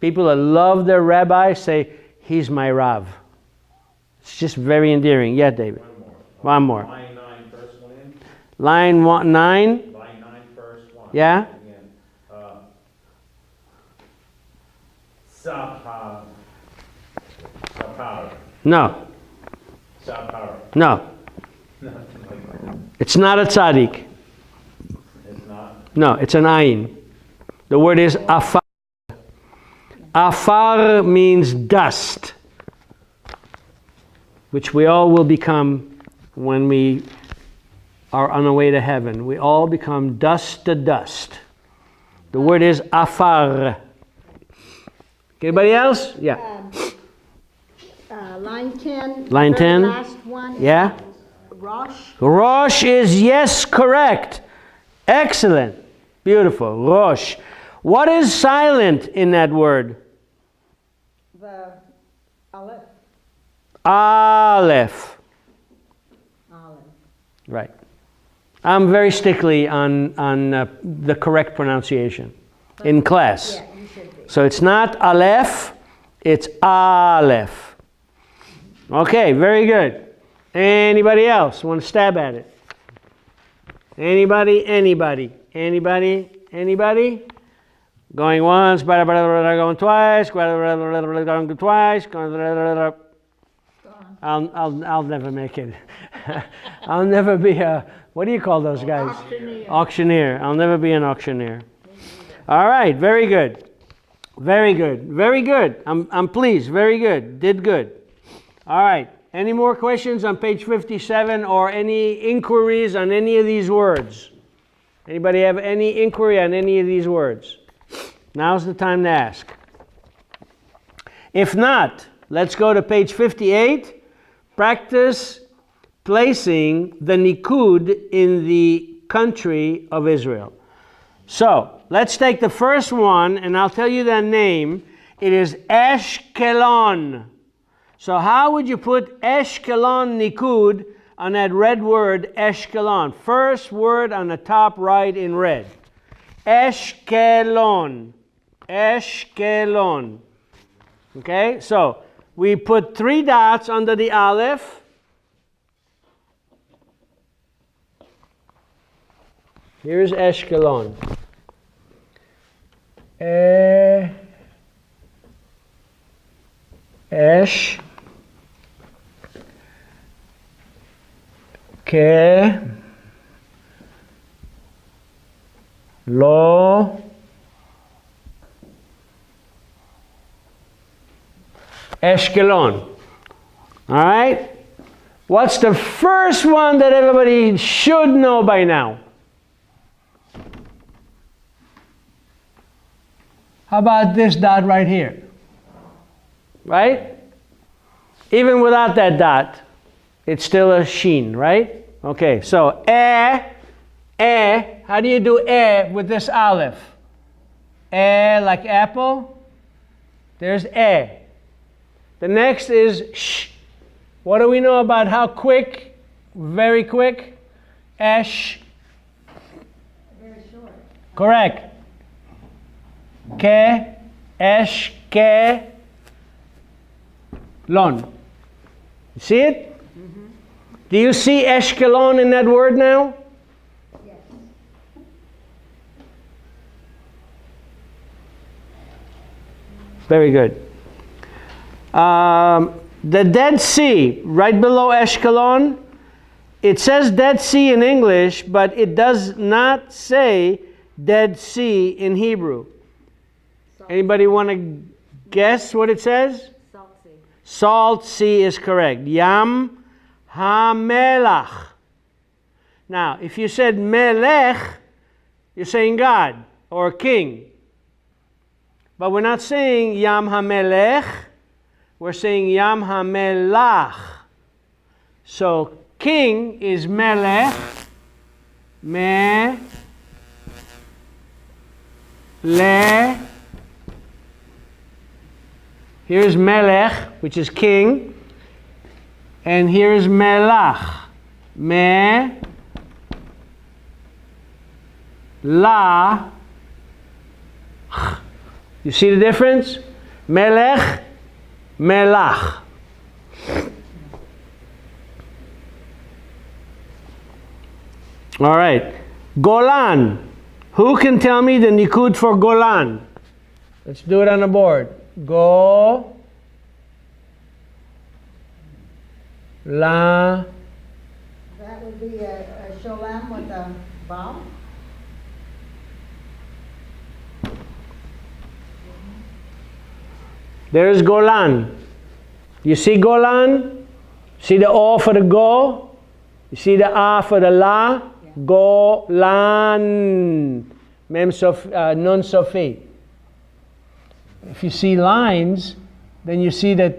Speaker 1: People that love their rabbi say, he's my Rav. It's just very endearing. Yeah, David. One more.
Speaker 6: Line 9, first one in.
Speaker 1: Line 9.
Speaker 6: Line 9, first one.
Speaker 1: Yeah?
Speaker 6: Again. Sapar. Sapar.
Speaker 1: No.
Speaker 6: Sapar.
Speaker 1: No.
Speaker 6: Nothing like that.
Speaker 1: It's not a tzaddik.
Speaker 6: It's not.
Speaker 1: No, it's an ayin. The word is afar. Afar means dust, which we all will become when we are on our way to heaven. We all become dust to dust. The word is afar. Anybody else? Yeah.
Speaker 2: Line 10.
Speaker 1: Line
Speaker 2: very
Speaker 1: 10.
Speaker 2: Last one.
Speaker 1: Yeah?
Speaker 2: Rosh.
Speaker 1: Rosh is yes, correct. Excellent. Beautiful. Rosh. What is silent in that word?
Speaker 2: The Aleph.
Speaker 1: Aleph.
Speaker 2: Aleph.
Speaker 1: Right. I'm very stickly on the correct pronunciation in class.
Speaker 2: Yeah, you should be.
Speaker 1: So it's not Aleph, it's Aleph. Okay, very good. Anybody else want to stab at it? Anybody? Anybody? Anybody? Anybody? Going once, going twice, going twice, I'll never make it. I'll never be a, what do you call those guys?
Speaker 4: Auctioneer.
Speaker 1: Auctioneer. I'll never be an auctioneer. All right, very good. Very good. Very good. I'm pleased. Very good. Did good. All right. Any more questions on page 57 or any inquiries on any of these words? Anybody have any inquiry on any of these words? Now's the time to ask. If not, let's go to page 58. Practice placing the Nikud in the country of Israel. So, let's take the first one, and I'll tell you the name. It is Ashkelon. So how would you put Ashkelon Nikud on that red word, Ashkelon? First word on the top right in red. Ashkelon. Ashkelon. Okay, so we put 3 dots under the Aleph. Here's Ashkelon. Esh. Ke. Lo. Ashkelon. All right? What's the first one that everybody should know by now? How about this dot right here? Right? Even without that dot, it's still a sheen, right? Okay, so how do you do with this aleph? Like apple? There's The next is sh. What do we know about how quick? Very quick. Esh.
Speaker 2: Very short.
Speaker 1: Correct. Ke, esh, You see it? Do you see Eshkelon in that word now?
Speaker 2: Yes.
Speaker 1: Very good. The Dead Sea, right below Eshkelon, it says Dead Sea in English, but it does not say Dead Sea in Hebrew. Anybody want to guess what it says?
Speaker 2: Salt Sea.
Speaker 1: Salt Sea is correct. Yam HaMelach. Now, if you said Melech, you're saying God or King. But we're not saying Yam HaMelech, we're saying Yam HaMelach. So, King is Melech, Here's Melech, which is king, and here's Melach. You see the difference? Melech, Melach. All right. Golan. Who can tell me the nikud for Golan? Let's do it on the board. Go. La.
Speaker 2: That would be a sholem with a vowel.
Speaker 1: There's Golan. You see Golan? See the O for the go? You see the A for the la?
Speaker 2: Yeah.
Speaker 1: Golan. Mem sof, nun sofi. If you see lines, then you see that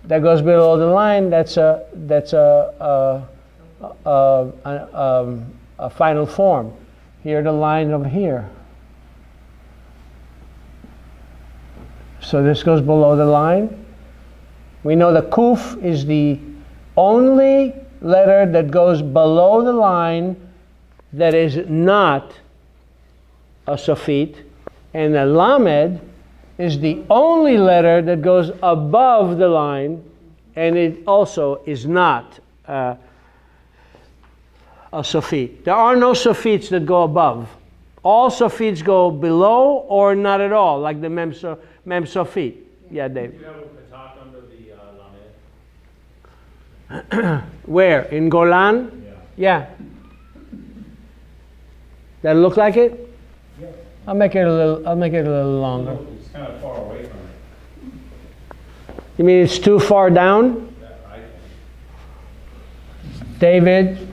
Speaker 1: goes below the line. That's a final form. Here the line over here. So this goes below the line. We know the kuf is the only letter that goes below the line that is not a sofit. And the lamed is the only letter that goes above the line, and it also is not a sofit. There are no sofits that go above. All sofits go below or not at all, like the mem sofit. Yeah, Dave.
Speaker 6: Do you have a patak under the lamed?
Speaker 1: Where? In Golan?
Speaker 6: Yeah.
Speaker 1: Yeah. That look like it?
Speaker 6: Yeah.
Speaker 1: I'll make it a little longer.
Speaker 6: It's kind of far away from it.
Speaker 1: You mean it's too far down?
Speaker 6: That I think.
Speaker 1: David,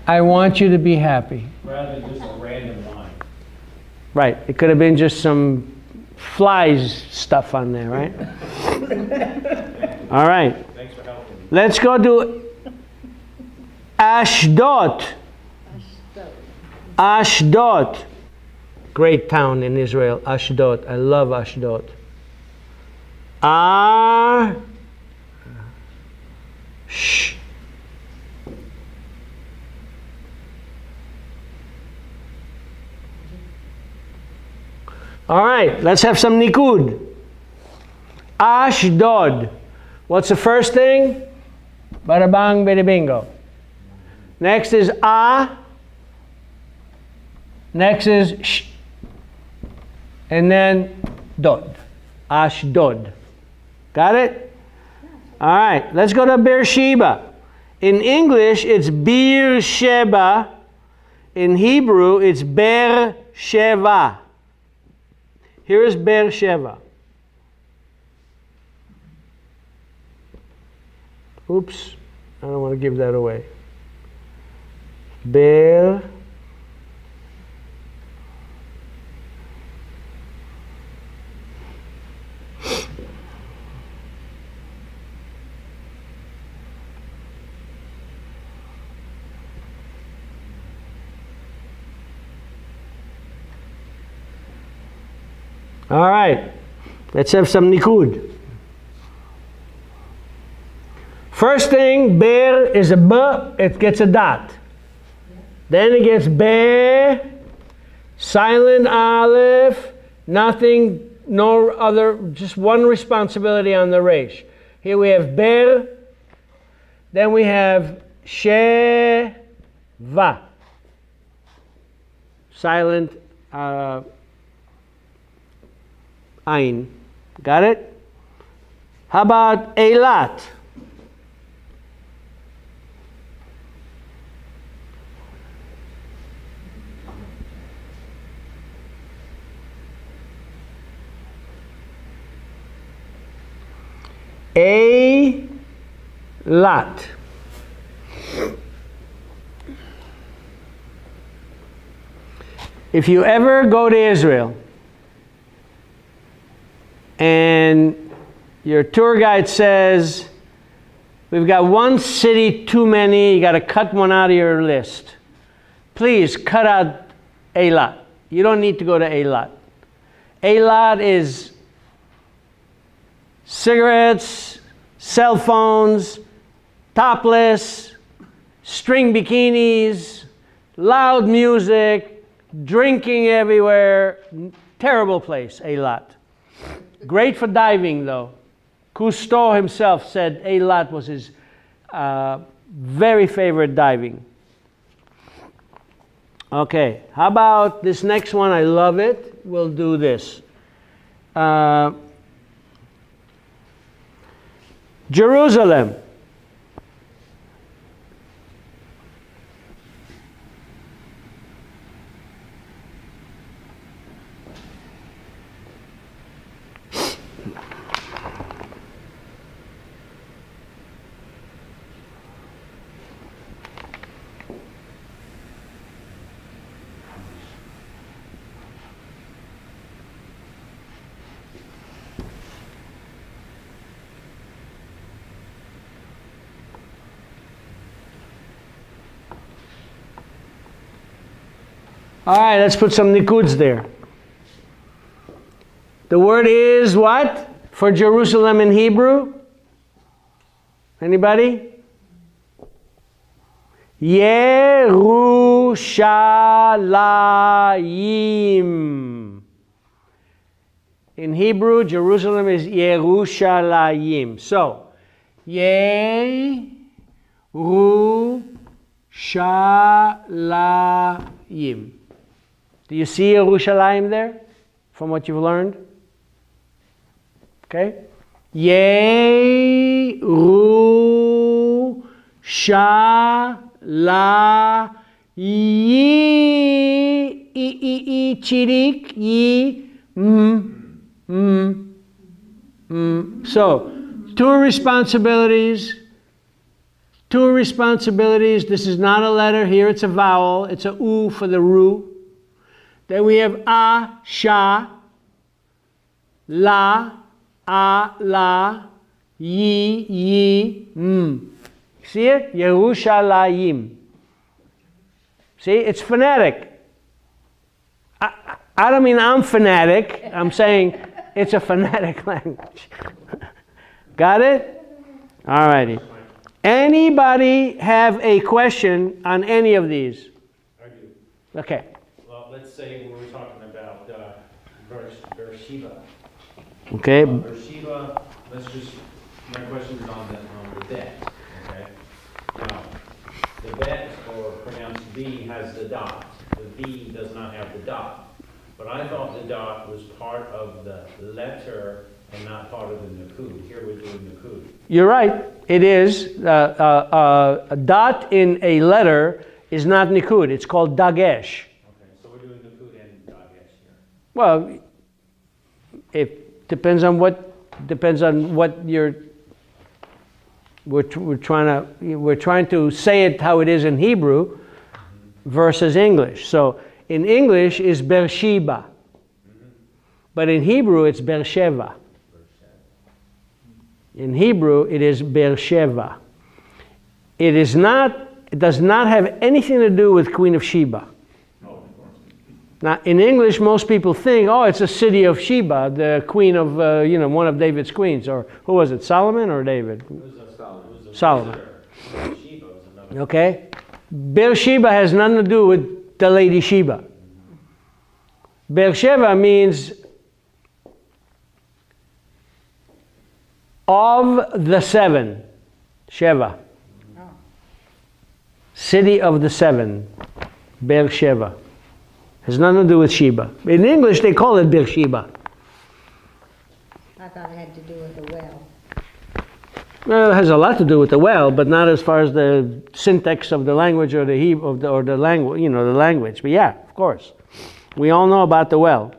Speaker 1: I want you to be happy.
Speaker 6: Rather than just a random line.
Speaker 1: Right. It could have been just some flies stuff on there, right? All right.
Speaker 6: Thanks for helping me.
Speaker 1: Let's go to Ashdod. Ashdod. Great town in Israel, Ashdod. I love Ashdod. Shh. All right, let's have some nikud. Ashdod. What's the first thing? Bada bang, bada bingo. Next is a. Next is sh. And then dod. Ashdod. Got it? All right, let's go to Beersheba. In English, it's Beersheba. In Hebrew, it's Beersheva. Here is Beersheva. Oops, I don't want to give that away. Beer. All right, let's have some nikud. First thing, bear is a b, it gets a dot. Then it gets be, Silent aleph, nothing, no other, just one responsibility on the resh. Here we have ber, then we have sheva. Silent ayin. Got it? How about eilat? Eilat. If you ever go to Israel and your tour guide says, we've got one city too many, you got to cut one out of your list, please cut out Eilat. You don't need to go to Eilat. Eilat is cigarettes, cell phones, topless, string bikinis, loud music, drinking everywhere. Terrible place, Eilat. Great for diving, though. Cousteau himself said Eilat was his very favorite diving. Okay, how about this next one? I love it. We'll do this. Jerusalem. All right, let's put some nikuds there. The word is what for Jerusalem in Hebrew? Anybody? Yerushalayim. In Hebrew, Jerusalem is Yerushalayim. So, Yerushalayim. Do you see Yerushalayim there from what you've learned? Okay. Yerushalayim. Chirik. So, two responsibilities. This is not a letter. Here it's a vowel. It's a u for the ru. Then we have a, sha, la, yi, See it? Yerushalayim. See, it's phonetic. I don't mean I'm fanatic. I'm saying it's a phonetic language. Got it? All righty. Anybody have a question on any of these?
Speaker 6: I do.
Speaker 1: Okay.
Speaker 6: Well, let's say we were talking about Beersheba.
Speaker 1: Okay.
Speaker 6: Beersheba, my question is on the bet, okay? Now, the bet, or pronounced B, has the dot. The B does not have the dot. But I thought the dot was part of the letter and not part of the nikud. Here we're doing nikud.
Speaker 1: You're right. It is. A dot in a letter is not nikud. It's called dagesh.
Speaker 6: Okay, so we're doing nikud and dagesh here.
Speaker 1: Well, it depends on what you're. We're trying to say it how it is in Hebrew versus English. So in English is Beersheba, but in Hebrew it's Beersheva. In Hebrew it is Beersheva. It does not have anything to do with Queen of Sheba. Now, in English, most people think, oh, it's a city of Sheba, the queen of, one of David's queens. Or who was it, Solomon or David?
Speaker 6: It was
Speaker 1: Solomon.
Speaker 6: Sheba was another.
Speaker 1: Okay? Beersheba has nothing to do with the Lady Sheba. Beersheba means of the seven. Sheva. City of the seven. Beersheba. Has nothing to do with Sheba. In English, they call it Beersheba.
Speaker 2: I thought it had to do with the well.
Speaker 1: Well, it has a lot to do with the well, but not as far as the syntax of the language or the Hebrew or the language, the language. But yeah, of course, we all know about the well.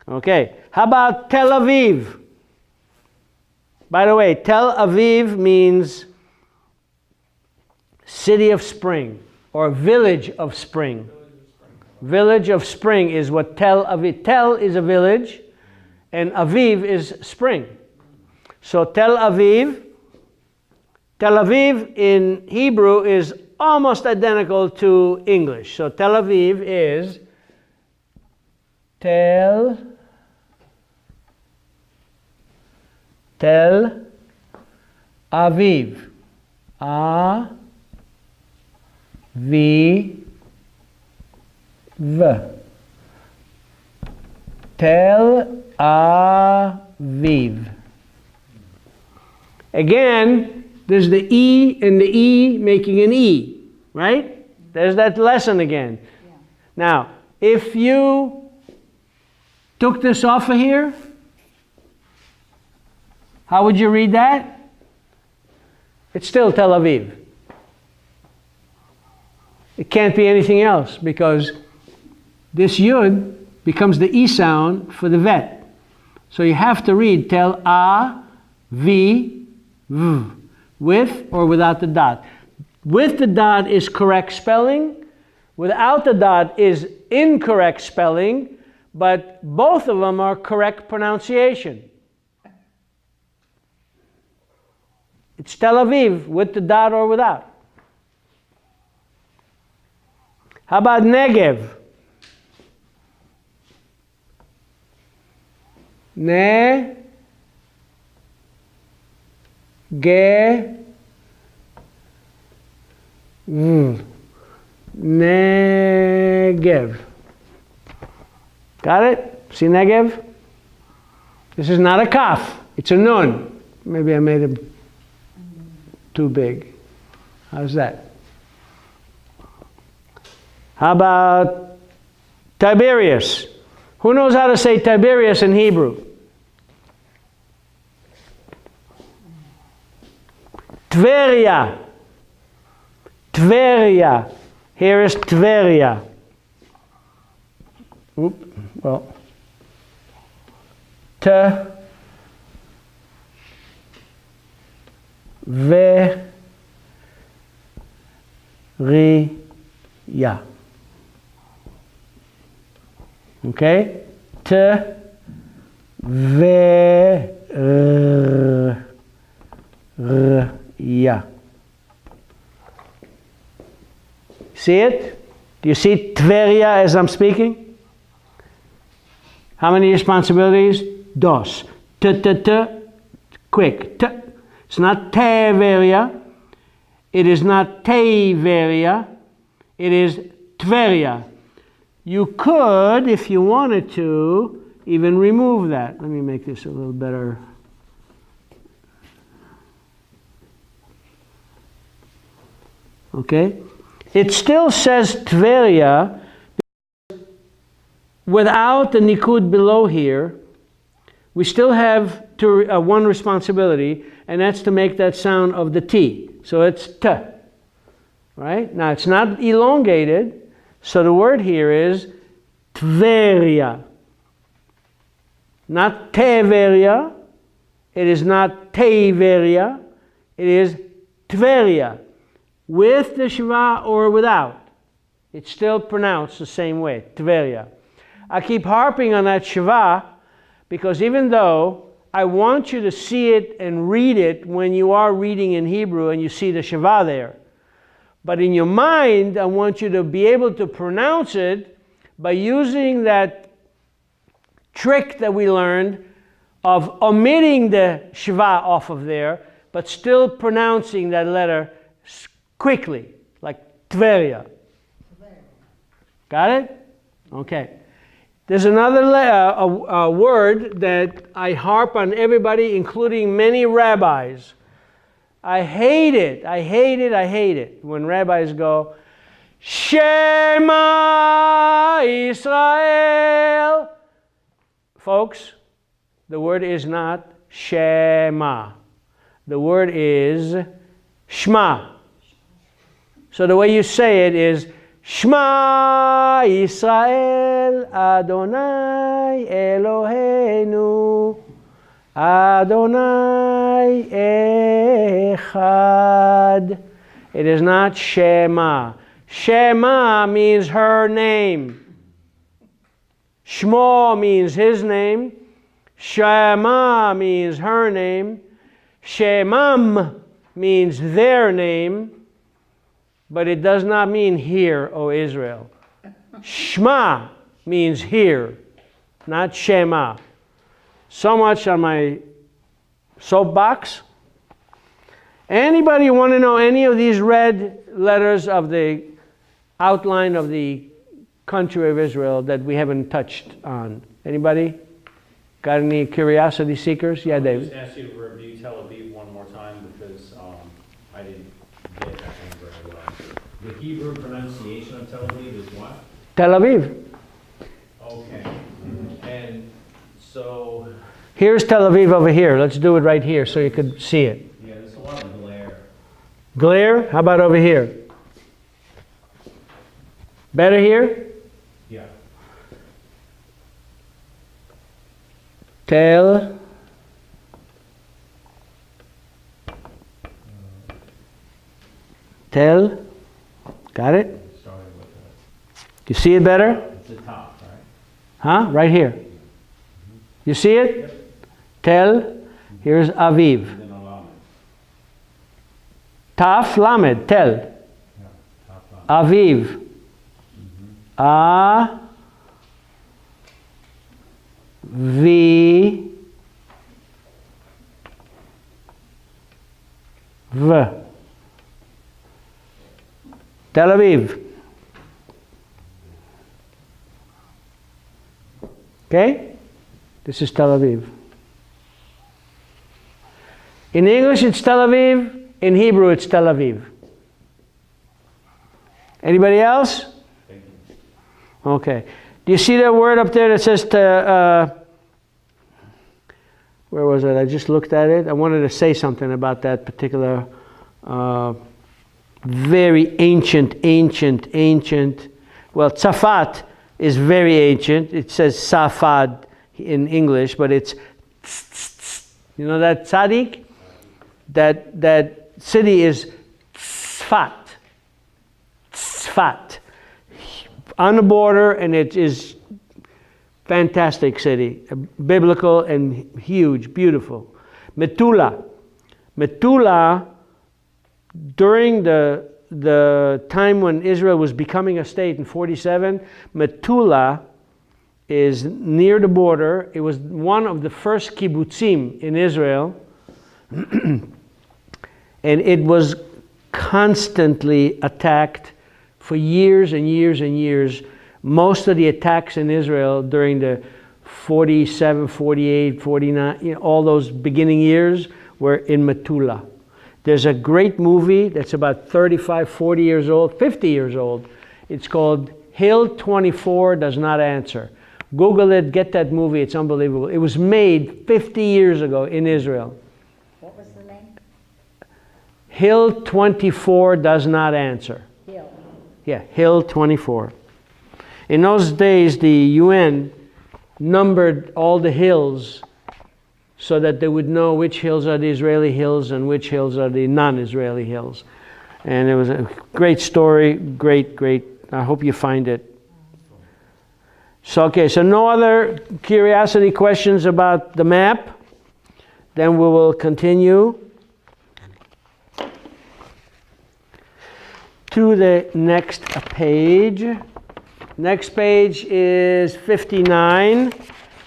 Speaker 1: Okay, how about Tel Aviv? By the way, Tel Aviv means city of spring or village of spring. Village of spring is what Tel Aviv. Tel is a village, and Aviv is spring. So Tel Aviv in Hebrew is almost identical to English. So Tel Aviv is Tel Aviv. Tel Aviv. Again, there's the E and the E making an E, right? There's that lesson again.
Speaker 2: Yeah.
Speaker 1: Now, if you took this off of here, how would you read that? It's still Tel Aviv. It can't be anything else because this Yud becomes the E sound for the Vet. So you have to read Tel Aviv with or without the dot. With the dot is correct spelling. Without the dot is incorrect spelling, but both of them are correct pronunciation. It's Tel Aviv with the dot or without. How about Negev? Negev. Got it? See Negev? This is not a kaf. It's a nun. Maybe I made it too big. How's that? How about Tiberias? Who knows how to say Tiberias in Hebrew? Tveria. Tveria. Here is Tveria. Oop, well. Tveria. Okay? Tveria. See it? Do you see Tveria as I'm speaking? How many responsibilities? Dos. Quick. It's not Tveria. It is not Tveria. It is Tveria. You could, if you wanted to, even remove that. Let me make this a little better. Okay? It still says Tveria without the nikud below here. We still have one responsibility, and that's to make that sound of the T. So it's T. Right? Now it's not elongated. So the word here is Tveria. Not Teveria. It is not Teveria. It is Tveria. With the Sheva or without. It's still pronounced the same way. Tveria. I keep harping on that Sheva because even though I want you to see it and read it when you are reading in Hebrew and you see the Sheva there. But in your mind, I want you to be able to pronounce it by using that trick that we learned of omitting the Sheva off of there, but still pronouncing that letter quickly, like Tveria. Got it? Okay. There's another a word that I harp on everybody, including many rabbis. I hate it. I hate it. I hate it when rabbis go, Shema Israel. Folks, the word is not Shema. The word is Shema. So the way you say it is Shema Yisrael Adonai Eloheinu Adonai Echad. It is not Shema. Shema means her name. Shmo means his name. Shema means her name. Shemam means their name. But it does not mean hear, O Israel. Shema means hear, not Shema. So much on my soapbox. Anybody want to know any of these red letters of the outline of the country of Israel that we haven't touched on? Anybody? Got any curiosity seekers? Yeah, David.
Speaker 6: I'll just ask you to review Tel Aviv one more time because I didn't get that one very well. The Hebrew pronunciation of Tel Aviv is what?
Speaker 1: Tel Aviv.
Speaker 6: Okay. And so...
Speaker 1: Here's Tel Aviv over here. Let's do it right here so you could see it.
Speaker 6: Yeah, there's a lot of glare.
Speaker 1: Glare? How about over here? Better here?
Speaker 6: Yeah.
Speaker 1: Tel. Tel. Got it?
Speaker 6: Starting with
Speaker 1: You see it better?
Speaker 6: it's the top, right?
Speaker 1: Huh? Right here. You see it? Tel. Here's Aviv.
Speaker 6: And then a lamed.
Speaker 1: Taf Lamed. Tel.
Speaker 6: Yeah, top lamed.
Speaker 1: Aviv. A. V. V. Tel Aviv. Okay? This is Tel Aviv. In English, it's Tel Aviv. In Hebrew, it's Tel Aviv. Anybody else?
Speaker 6: Thank you.
Speaker 1: Okay. Do you see that word up there that says where was it? I just looked at it. I wanted to say something about that particular very ancient. Well, Tzafat is very ancient. It says Safad in English, but it's you know that tzaddik? That city is Tzfat. On the border, and it is fantastic city, biblical and huge, beautiful. Metula, during the time when Israel was becoming a state in 47, Metula is near the border. It was one of the first kibbutzim in Israel, and it was constantly attacked for years and years and years. Most of the attacks in Israel during the 47, 48, 49, all those beginning years were in Metula. There's a great movie that's about 35, 40 years old, 50 years old. It's called Hill 24 Does Not Answer. Google it, get that movie, it's unbelievable. It was made 50 years ago in Israel.
Speaker 2: What was the name?
Speaker 1: Hill 24 Does Not Answer.
Speaker 2: Hill.
Speaker 1: Yeah, Hill 24. In those days, the UN numbered all the hills so that they would know which hills are the Israeli hills and which hills are the non-Israeli hills. And it was a great story, great. I hope you find it. So, okay, so no other curiosity questions about the map? Then we will continue to the next page. Next page is 59.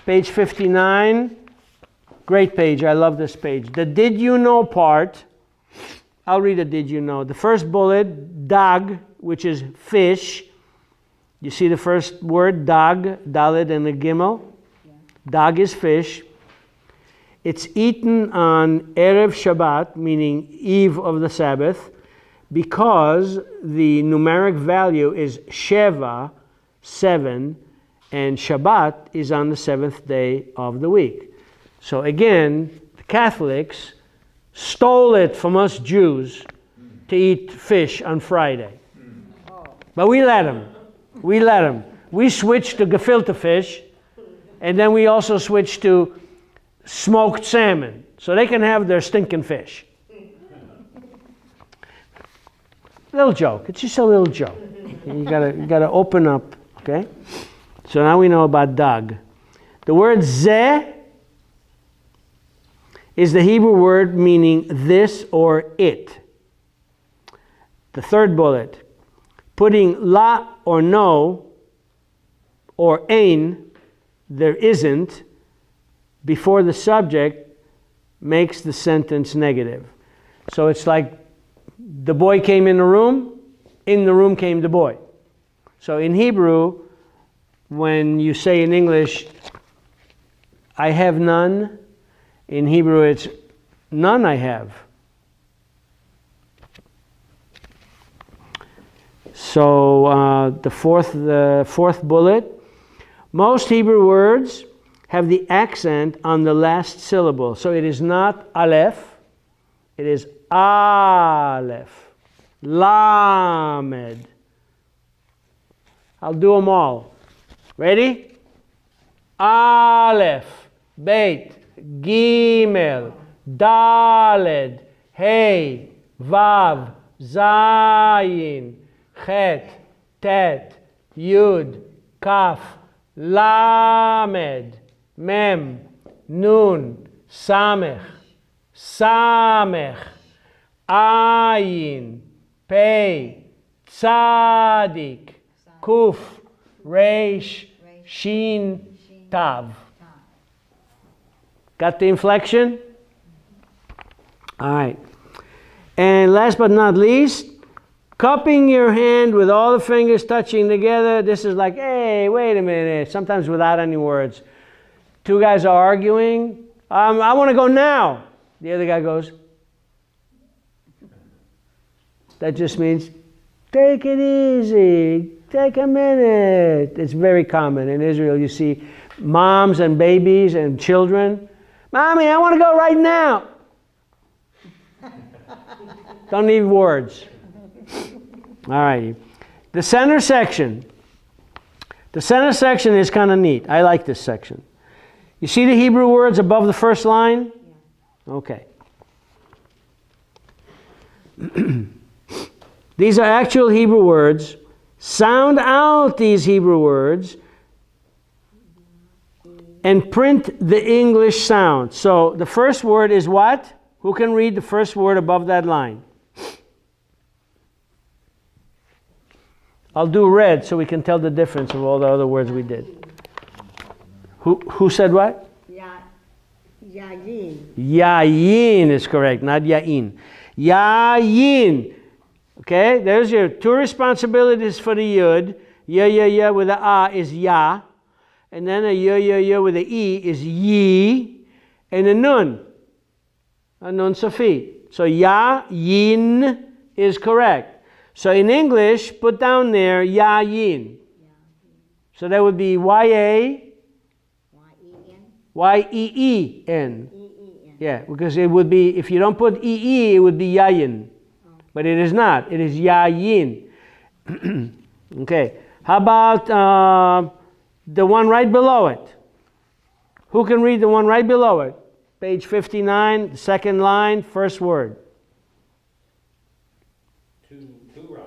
Speaker 1: Page 59. Great page. I love this page. The did you know part. I'll read the did you know. The first bullet, dag, which is fish. You see the first word, dag, dalet, and a gimel? Dag is fish. It's eaten on Erev Shabbat, meaning eve of the Sabbath, because the numeric value is Sheva, 7, and Shabbat is on the 7th day of the week. So again, the Catholics stole it from us Jews to eat fish on Friday. But we let them. We let them. We switched to gefilte fish, and then we also switched to smoked salmon, so they can have their stinking fish. Little joke. It's just a little joke. You gotta open up, okay? So now we know about dag. The word zeh is the Hebrew word meaning this or it. The third bullet, putting la or no or ein, there isn't, before the subject makes the sentence negative. So it's like the boy came in the room came the boy. So in Hebrew, when you say in English, I have none, in Hebrew it's none I have. So the fourth bullet, most Hebrew words have the accent on the last syllable. So it is not aleph, it is aleph, lamed. I'll do them all. Ready? Aleph, beit, gimel, daled, hey, vav, zayin, chet, tet, yud, kaf, lamed, mem, nun, samech, samech, ayin, pei, tzadik, kuf, reish, shin, tav. Got the inflection? All right. And last but not least, cupping your hand with all the fingers touching together. This is like, hey, wait a minute. Sometimes without any words. Two guys are arguing. I want to go now. The other guy goes. That just means, take it easy. Take a minute. It's very common. In Israel, you see moms and babies and children. Mommy, I want to go right now. Don't need words. All righty. The center section. The center section is kind of neat. I like this section. You see the Hebrew words above the first line? Okay. These are actual Hebrew words. Sound out these Hebrew words and print the English sound. So the first word is what? Who can read the first word above that line? I'll do red so we can tell the difference of all the other words we did. Who said what?
Speaker 2: Yayin.
Speaker 1: Yayin is correct, not yain. Yayin. Okay, there's your two responsibilities for the yud. Ya with the a is ya. And then a ya with the e is yi. And a nun safi. So yayin is correct. So in English, put down there yayin. So that would be Y-A, Y-E-E-N. Yeah, because it would be, if you don't put E-E, it would be yayin. But it is not. It is yayin. Okay. How about the one right below it? Who can read the one right below it? Page 59, the second line, first word.
Speaker 6: Tura.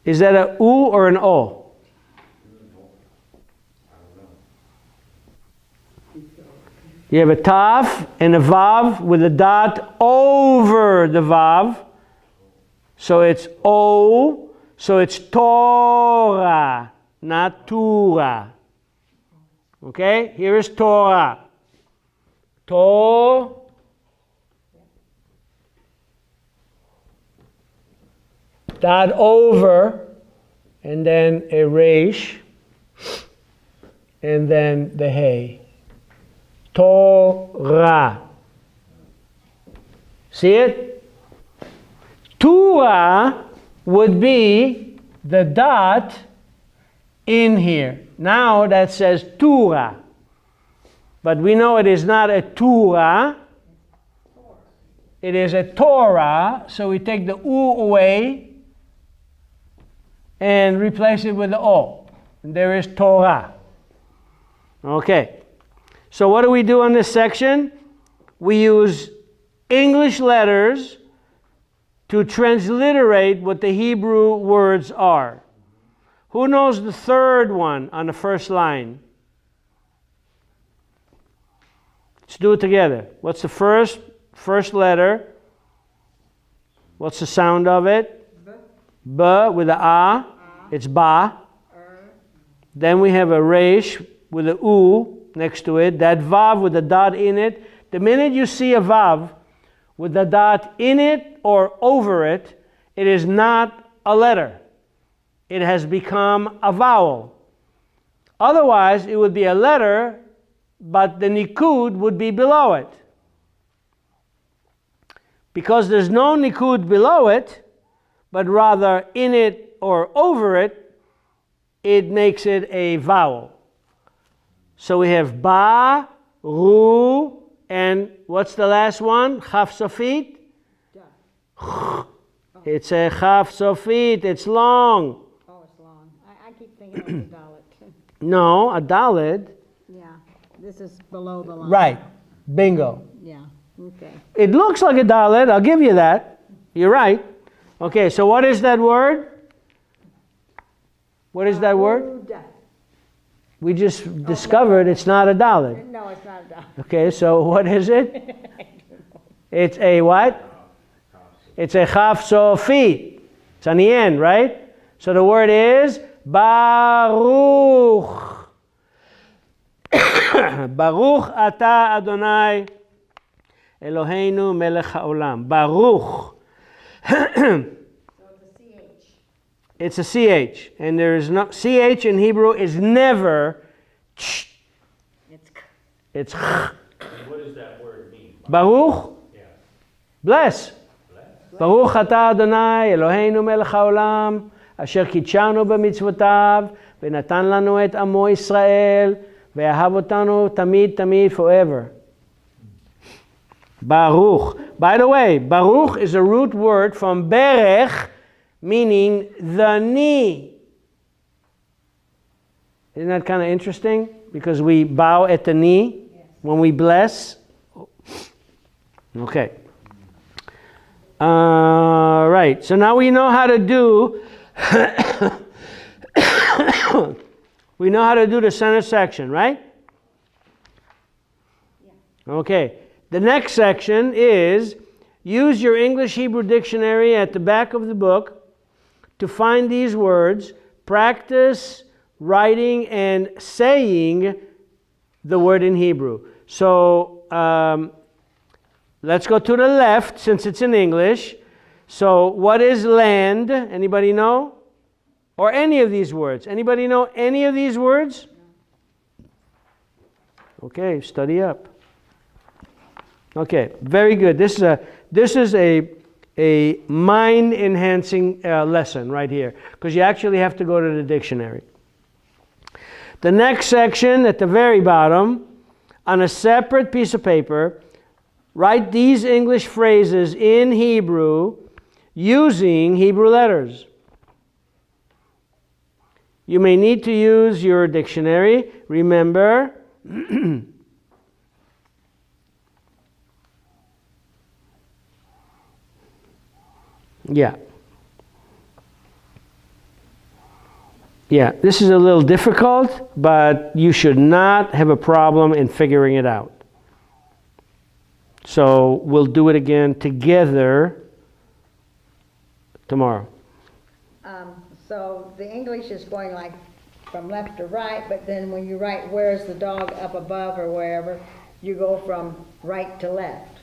Speaker 1: Is that a U or an O? You have a taf and a vav with a dot over the vav. So it's O. So it's Torah, not Tura. Okay? Here is Torah. Dot over and then a resh, and then the hey. Torah. See it? Torah would be the dot in here. Now that says Torah. But we know it is not a Torah. It is a Torah. So we take the U away and replace it with the O. And there is Torah. Okay. So what do we do on this section? We use English letters to transliterate what the Hebrew words are. Who knows the third one on the first line? Let's do it together. What's the first letter? What's the sound of it? B with a A. It's ba. Then we have a resh with a u next to it. That vav with a dot in it. The minute you see a vav with a dot in it or over it, it is not a letter. It has become a vowel. Otherwise, it would be a letter, but the nikud would be below it. Because there's no nikud below it, but rather in it or over it, it makes it a vowel. So we have ba, ru, and what's the last one? Chaf sofit? It's a chaf sofit. It's long.
Speaker 2: Oh, it's long. I keep thinking it was a dalet.
Speaker 1: No, a daled.
Speaker 2: Yeah, this is below the line.
Speaker 1: Right. Bingo.
Speaker 2: Yeah, okay.
Speaker 1: It looks like a daled. I'll give you that. You're right. Okay, so what is that word? What is that word?
Speaker 2: Uda.
Speaker 1: We just discovered it's not a daled.
Speaker 2: No, it's not a dalet.
Speaker 1: Okay, so what is it? It's a what? It's a chaf sofit. It's on the end, right? So the word is Baruch. Baruch ata Adonai Eloheinu melech haolam. Baruch. It's a CH. And there is no CH in Hebrew is never ch. It's ch.
Speaker 6: What does that word mean?
Speaker 1: Baruch.
Speaker 6: Yeah.
Speaker 1: Bless. ברוך אתה אדוני אלוהינו מלך העולם אשר קידשנו במצוותיו ונתן לנו את עמו ישראל ואהב אותנו תמיד תמיד forever. Baruch. By the way, Baruch is a root word from berech, meaning the knee. Isn't that kind of interesting? Because we bow at the knee when we bless. Okay. Right, so now we know how to do we know how to do the center section, right? Yeah. Okay, the next section is use your English Hebrew dictionary at the back of the book to find these words, practice writing and saying the word in Hebrew. So let's go to the left since it's in English. So what is land? Anybody know? Or any of these words? Anybody know any of these words? Okay, study up. Okay, very good. This is a mind-enhancing lesson right here, because you actually have to go to the dictionary. The next section at the very bottom, on a separate piece of paper, write these English phrases in Hebrew using Hebrew letters. You may need to use your dictionary. Remember, yeah. Yeah, this is a little difficult, but you should not have a problem in figuring it out. So we'll do it again together tomorrow.
Speaker 2: So the English is going like from left to right, but then when you write where's the dog up above or wherever, you go from right to left.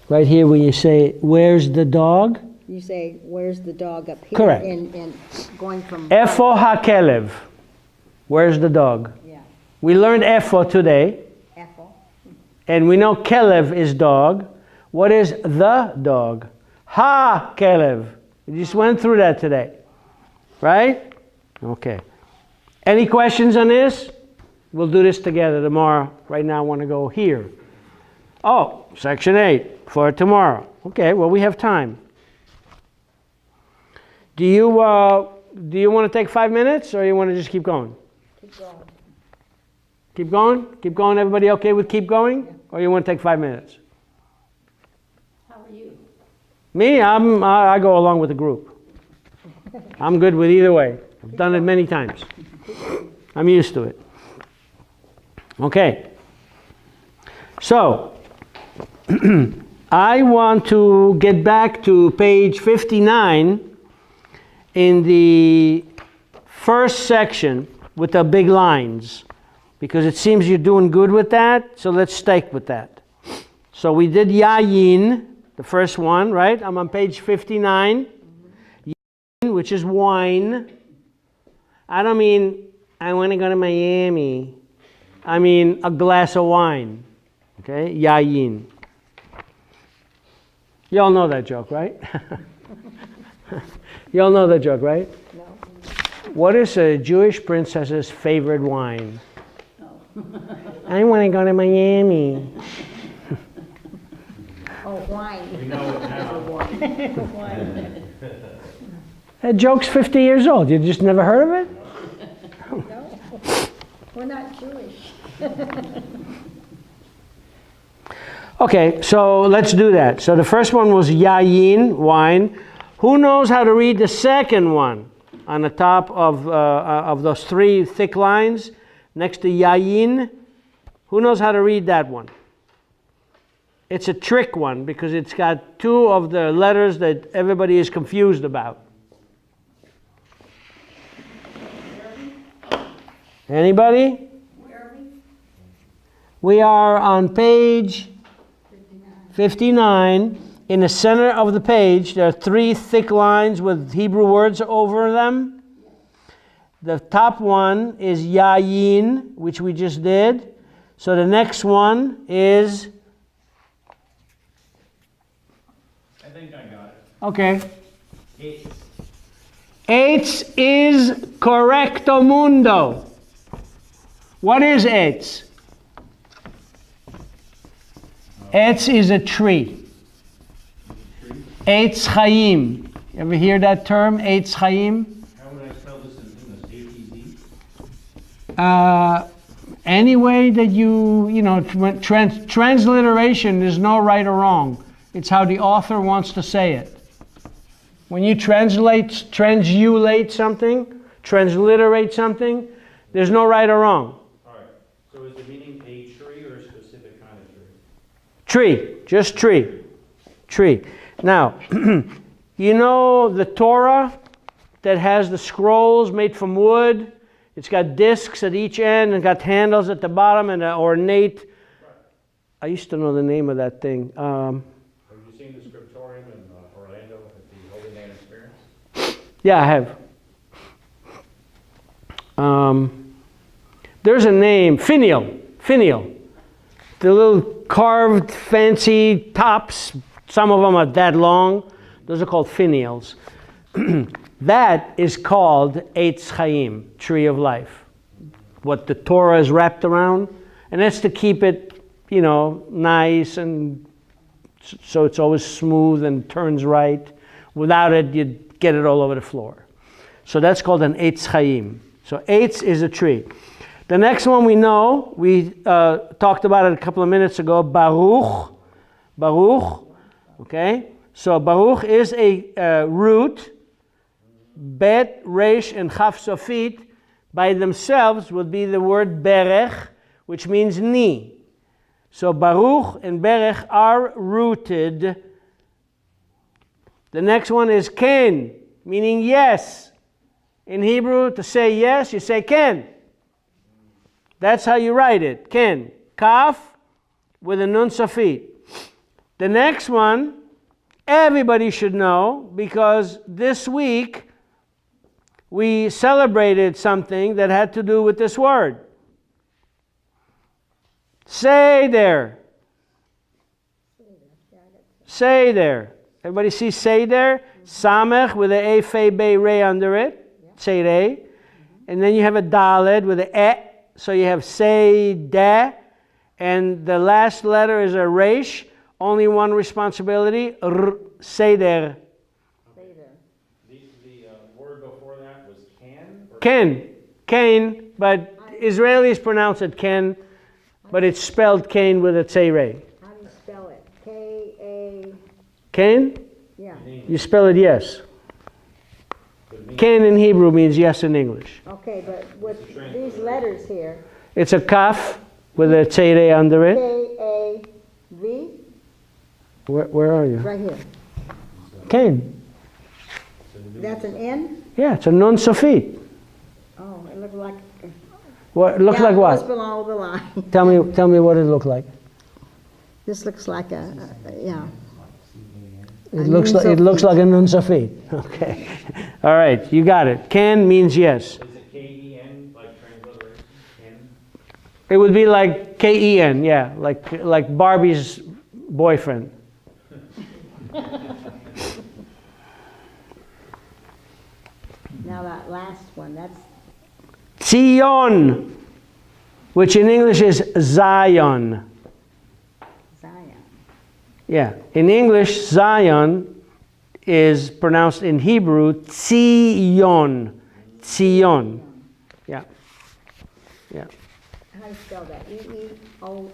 Speaker 1: Right here where you say, where's the dog?
Speaker 2: you say, where's the dog up here?
Speaker 1: Correct.
Speaker 2: And going from.
Speaker 1: Efo hakelev. Where's the dog?
Speaker 2: Yeah,
Speaker 1: We learned efo today,
Speaker 2: Ethel.
Speaker 1: and we know kelev is dog. What is the dog? Ha kelev. We just went through that today. Right? Okay. Any questions on this? We'll do this together tomorrow. Right now I want to go here. Oh, section 8 for tomorrow. Okay, well we have time. Do you want to take 5 minutes, or you want to just keep going?
Speaker 2: Keep going.
Speaker 1: Keep going? Keep going? Everybody okay with keep going? Or you want to take 5 minutes?
Speaker 5: How are you?
Speaker 1: Me, I go along with the group. I'm good with either way. I've done it many times. I'm used to it. Okay. So, I want to get back to page 59 in the first section with the big lines, because it seems you're doing good with that, so let's stick with that. So we did yayin, the first one, right? I'm on page 59. Yayin, which is wine. I don't mean I want to go to Miami. I mean a glass of wine. Okay, yayin. You all know that joke, right? You all know that joke, right?
Speaker 2: No.
Speaker 1: What is a Jewish princess's favorite wine?
Speaker 5: Oh.
Speaker 1: I want to go to Miami.
Speaker 2: Oh, wine.
Speaker 6: We know it now.
Speaker 2: Wine.
Speaker 1: That joke's 50 years old. You just never heard of it?
Speaker 2: No, we're not Jewish.
Speaker 1: Okay, so let's do that. So the first one was yayin, wine. Who knows how to read the second one on the top of those 3 thick lines next to yayin? Who knows how to read that one? It's a trick one because it's got 2 of the letters that everybody is confused about. Anybody? We are on page 59. In the center of the page, there are 3 thick lines with Hebrew words over them. The top one is yayin, which we just did. So the next one is...
Speaker 6: I think I got it.
Speaker 1: Okay.
Speaker 6: It's
Speaker 1: Eitz is correcto mundo. What is Eitz? Eitz is a tree. Eitz Chaim. You ever hear that term, Eitz Chaim?
Speaker 6: How would I spell this in English?
Speaker 1: Any way that you know, transliteration is no right or wrong. It's how the author wants to say it. When you translate something, transliterate something, there's no right or wrong.
Speaker 6: All right. So is the meaning a tree or a specific kind of tree?
Speaker 1: Tree, just tree. Tree. Now, you know the Torah that has the scrolls made from wood? It's got discs at each end and got handles at the bottom and an ornate. I used to know the name of that thing.
Speaker 6: Have you seen the scriptorium in Orlando at the Holy Land Experience?
Speaker 1: Yeah, I have. There's a name, finial. The little carved, fancy tops, some of them are that long. Those are called finials. That is called Eitz Chaim, tree of life. What the Torah is wrapped around. And that's to keep it, you know, nice and so it's always smooth and turns right. Without it, you'd get it all over the floor. So that's called an Eitz Chaim. So Eitz is a tree. The next one we know, we talked about it a couple of minutes ago, Baruch. Okay? So Baruch is a root. Bet, Resh, and Chaf Sofit by themselves would be the word Berech, which means knee. So Baruch and Berech are rooted. The next one is Ken, meaning yes. In Hebrew, to say yes, you say Ken. That's how you write it, Ken. Kaf with a Nun Sofit. The next one everybody should know because this week we celebrated something that had to do with this word. Say there. Say there. Everybody see say there? Samech with a fe be re under it. Say re. And then you have a daled with a e. So you have say de. And the last letter is a resh. Only one responsibility. Say there.
Speaker 6: The word before that was can? Or
Speaker 1: Ken, but Israelis pronounce it ken, but it's spelled Cain with a tzere.
Speaker 2: How do you spell it? K-A,
Speaker 1: Cain?
Speaker 2: yeah,
Speaker 1: You spell it yes. Cain in Hebrew means yes in English.
Speaker 2: okay, but with these letters here,
Speaker 1: It's a kaf with a tzere under it.
Speaker 2: K-A-V,
Speaker 1: Where are you?
Speaker 2: right here.
Speaker 1: Cain.
Speaker 2: That's an N?
Speaker 1: Yeah, it's a nun sofit.
Speaker 2: Oh, it looks like.
Speaker 1: What looks
Speaker 2: Yeah,
Speaker 1: like
Speaker 2: it
Speaker 1: what?
Speaker 2: goes below the line.
Speaker 1: Tell me what it looked like.
Speaker 2: This looks like yeah.
Speaker 1: It looks like a nun sofit. Okay. All right, you got it. Can means yes.
Speaker 6: is it K-E-N, like transliteration? Ken?
Speaker 1: It would be like K-E-N, yeah, like Barbie's boyfriend.
Speaker 2: Now that last one, that's
Speaker 1: Zion, which in English is Zion.
Speaker 2: Zion.
Speaker 1: Yeah, in English, Zion is pronounced in Hebrew Tzion. Tzion. Yeah. Yeah.
Speaker 2: How do you spell that? E-E-O,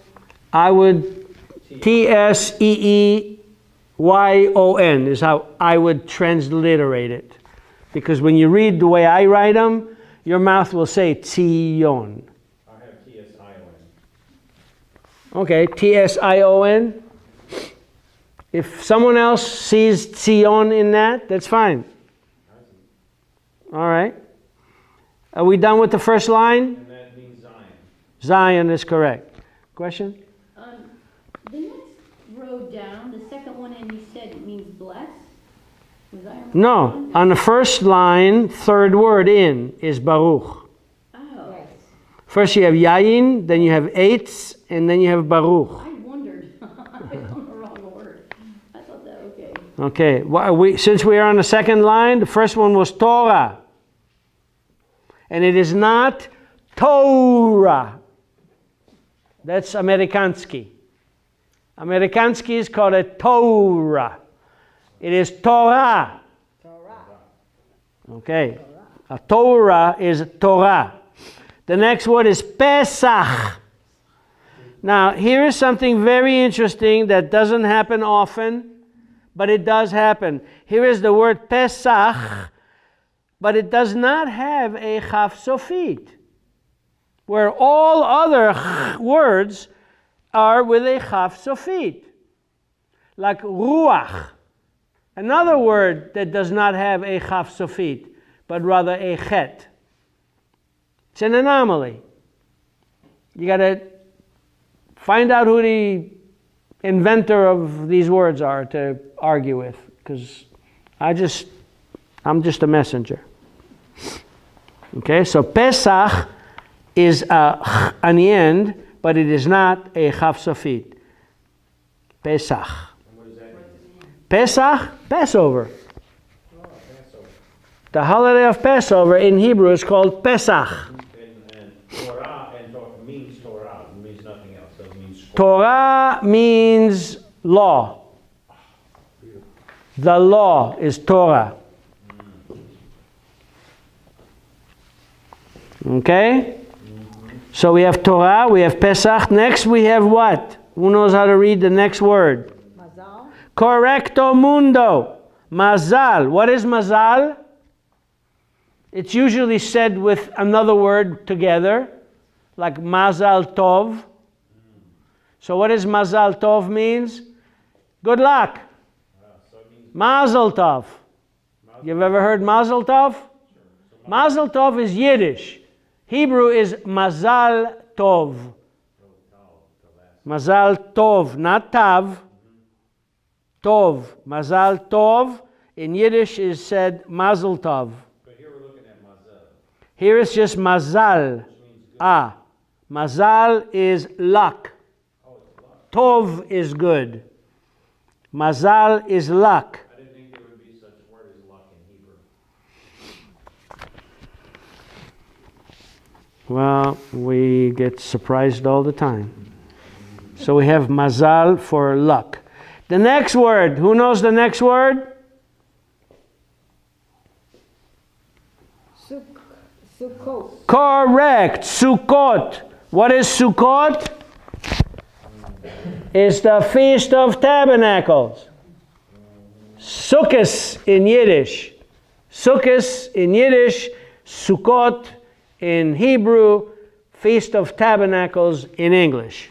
Speaker 1: I would Tseeyon is how I would transliterate it. Because when you read the way I write them, your mouth will say Tzion.
Speaker 6: I have T-S-I-O-N.
Speaker 1: Okay, Tsion. If someone else sees Tzion in that, that's fine. All right. Are we done with the first line?
Speaker 6: And that means Zion.
Speaker 1: Zion is correct. Question?
Speaker 5: The next row down, the second one, and you said it means bless. Was I
Speaker 1: No, on the first line, third word in is Baruch.
Speaker 5: Oh,
Speaker 2: yes.
Speaker 1: First you have Yayin, then you have Eitz, and then you have Baruch.
Speaker 5: I wondered. I was on the wrong word. I thought that, okay.
Speaker 1: Okay, since we are on the second line, the first one was Torah. And it is not Torah. That's Amerikansky. Amerikansky is called a Torah. It is Torah.
Speaker 2: Torah.
Speaker 1: Okay. A Torah is Torah. The next word is Pesach. Now, here is something very interesting that doesn't happen often, but it does happen. Here is the word Pesach, but it does not have a Chaf Sofit, where all other words are with a Chaf Sofit, like Ruach. Another word that does not have a Chaf Sofit, but rather a Chet. It's an anomaly. You got to find out who the inventor of these words are to argue with, because I'm just a messenger. Okay, so Pesach is on the end, but it is not a Chaf Sofit. Pesach.
Speaker 6: And what does that mean?
Speaker 1: Pesach, Passover. The holiday of Passover in Hebrew is called Pesach.
Speaker 6: And Torah means Torah. It means nothing else. It means
Speaker 1: Torah means law. The law is Torah. Okay? So we have Torah, we have Pesach. Next we have what? Who knows how to read the next word?
Speaker 2: Mazal.
Speaker 1: Correcto mundo. Mazal. What is mazal? It's usually said with another word together, like mazal tov. So what does mazal tov means? Good luck. Mazel tov. You've ever heard mazel tov? Mazel tov is Yiddish. Hebrew is mazal tov. Mazal tov, not tav. Tov. Mazal Tov. In Yiddish is said Mazel Tov.
Speaker 6: But here we're looking at mazel.
Speaker 1: Here it's just Mazal. Ah. Mazal is luck.
Speaker 6: Oh, it's luck.
Speaker 1: Tov is good. Mazal is luck.
Speaker 6: I didn't think there would be such a word as luck in Hebrew.
Speaker 1: Well, we get surprised all the time. So we have mazal for luck. The next word, who knows the next word?
Speaker 2: Sukkot.
Speaker 1: Correct, Sukkot. What is Sukkot? It's the Feast of Tabernacles. Sukkos in Yiddish. Sukkos in Yiddish, Sukkot in Hebrew, Feast of Tabernacles in English.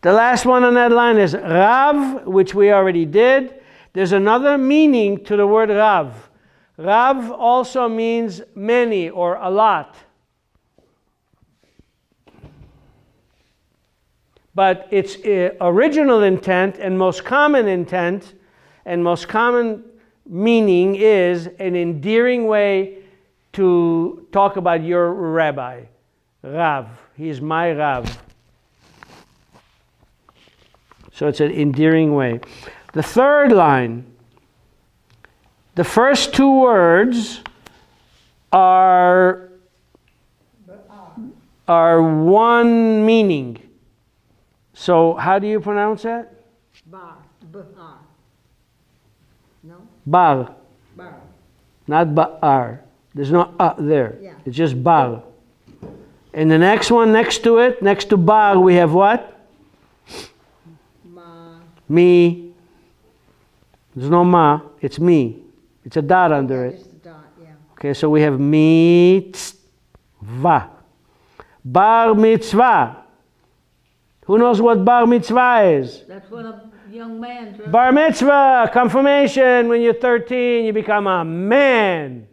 Speaker 1: The last one on that line is Rav, which we already did. There's another meaning to the word Rav. Rav also means many or a lot. But its original intent and most common intent and most common meaning is an endearing way to talk about your rabbi. Rav. He is my Rav. So it's an endearing way. The third line, the first two words are one meaning. So how do you pronounce that?
Speaker 2: Bar. Bar. No?
Speaker 1: Bar,
Speaker 2: Bar.
Speaker 1: not ba'ar. There's no there.
Speaker 2: Yeah.
Speaker 1: It's just bar. And the next one next to it, next to bar, we have what?
Speaker 2: Ma.
Speaker 1: Me. There's no ma, it's me. It's a dot under it.
Speaker 2: Just a dot, yeah.
Speaker 1: Okay, so we have mitzvah. Bar mitzvah. Who knows what bar mitzvah is?
Speaker 4: That's when a young man turns.
Speaker 1: Bar mitzvah, confirmation. When you're 13, you become a man.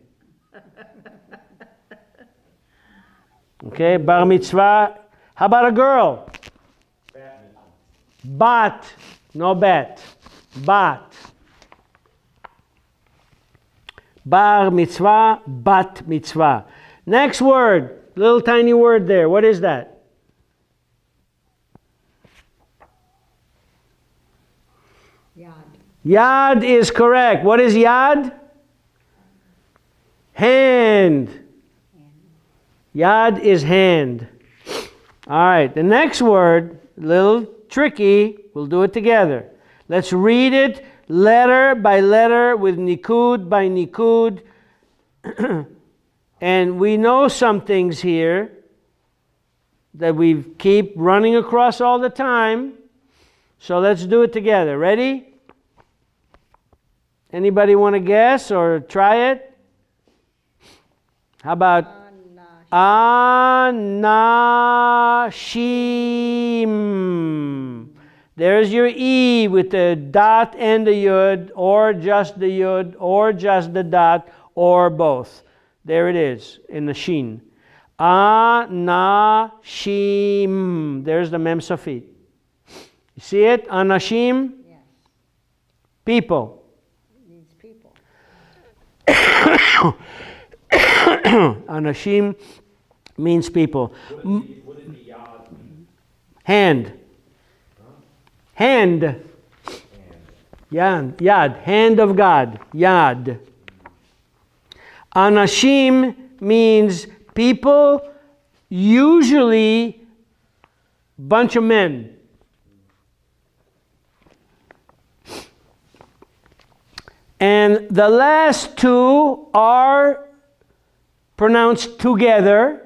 Speaker 1: Okay, bar mitzvah. How about a girl? Bat, no bet. Bat. Bar mitzvah, bat mitzvah. Next word, little tiny word there. What is that?
Speaker 2: Yad.
Speaker 1: Yad is correct. What is yad? Hand. Yad is hand. All right, the next word, a little tricky. We'll do it together. Let's read it letter by letter with nikud by nikud. And we know some things here that we keep running across all the time. So let's do it together. Ready? Anybody want to guess or try it? How about Anashim? There's your E with the dot and the yud, or just the yud, or just the dot, or both. There it is in the shin. Anashim. There's the mem safit. You see it? Anashim?
Speaker 2: Yes.
Speaker 1: People.
Speaker 2: It means people.
Speaker 1: Anashim means people.
Speaker 6: Would it be yad?
Speaker 1: Hand. Hand. Yad. Hand of God. Yad. Anashim means people, usually bunch of men. And the last two are pronounced together.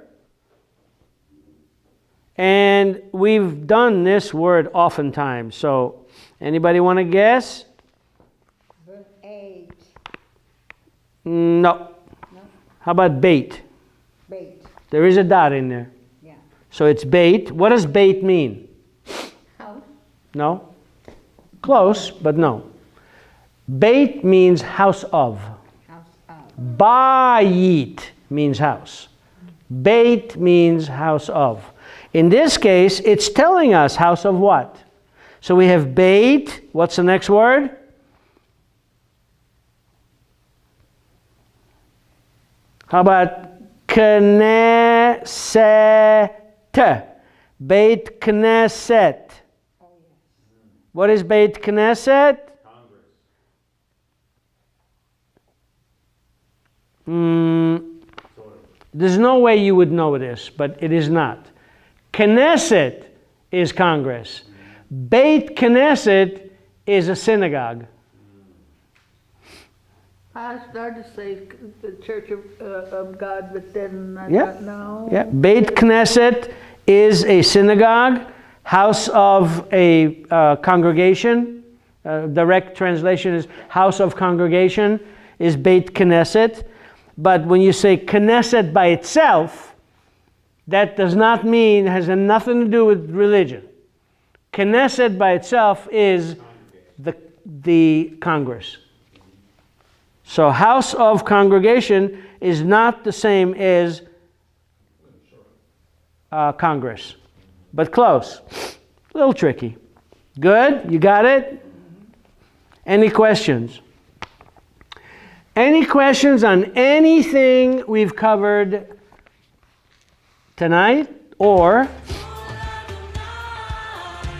Speaker 1: And we've done this word oftentimes. So, anybody want to guess?
Speaker 2: Verse 8.
Speaker 1: No.
Speaker 2: No?
Speaker 1: How about bait?
Speaker 2: Bait.
Speaker 1: There is a dot in there.
Speaker 2: Yeah.
Speaker 1: So it's bait. What does bait mean?
Speaker 2: House.
Speaker 1: No? Close, but no. Beit means house of.
Speaker 2: House of.
Speaker 1: Bayit means house. Beit means house of. In this case, it's telling us house of what? So we have Beit. What's the next word? How about Knesset? Beit Knesset. What is Beit Knesset?
Speaker 6: Congress. Sort of.
Speaker 1: There's no way you would know this, but it is not. Knesset is Congress. Beit Knesset is a synagogue.
Speaker 4: I started to say the Church of God, but then I
Speaker 1: Yeah.
Speaker 4: thought, no.
Speaker 1: Yeah, Beit Knesset is a synagogue, house of a congregation. Direct translation is house of congregation is Beit Knesset. But when you say Knesset by itself, that does not mean, has nothing to do with religion. Knesset by itself is the Congress. So house of congregation is not the same as Congress, but close. A little tricky. Good? You got it? Any questions? Any questions on anything we've covered tonight, or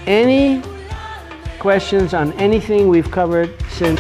Speaker 1: any questions on anything we've covered since?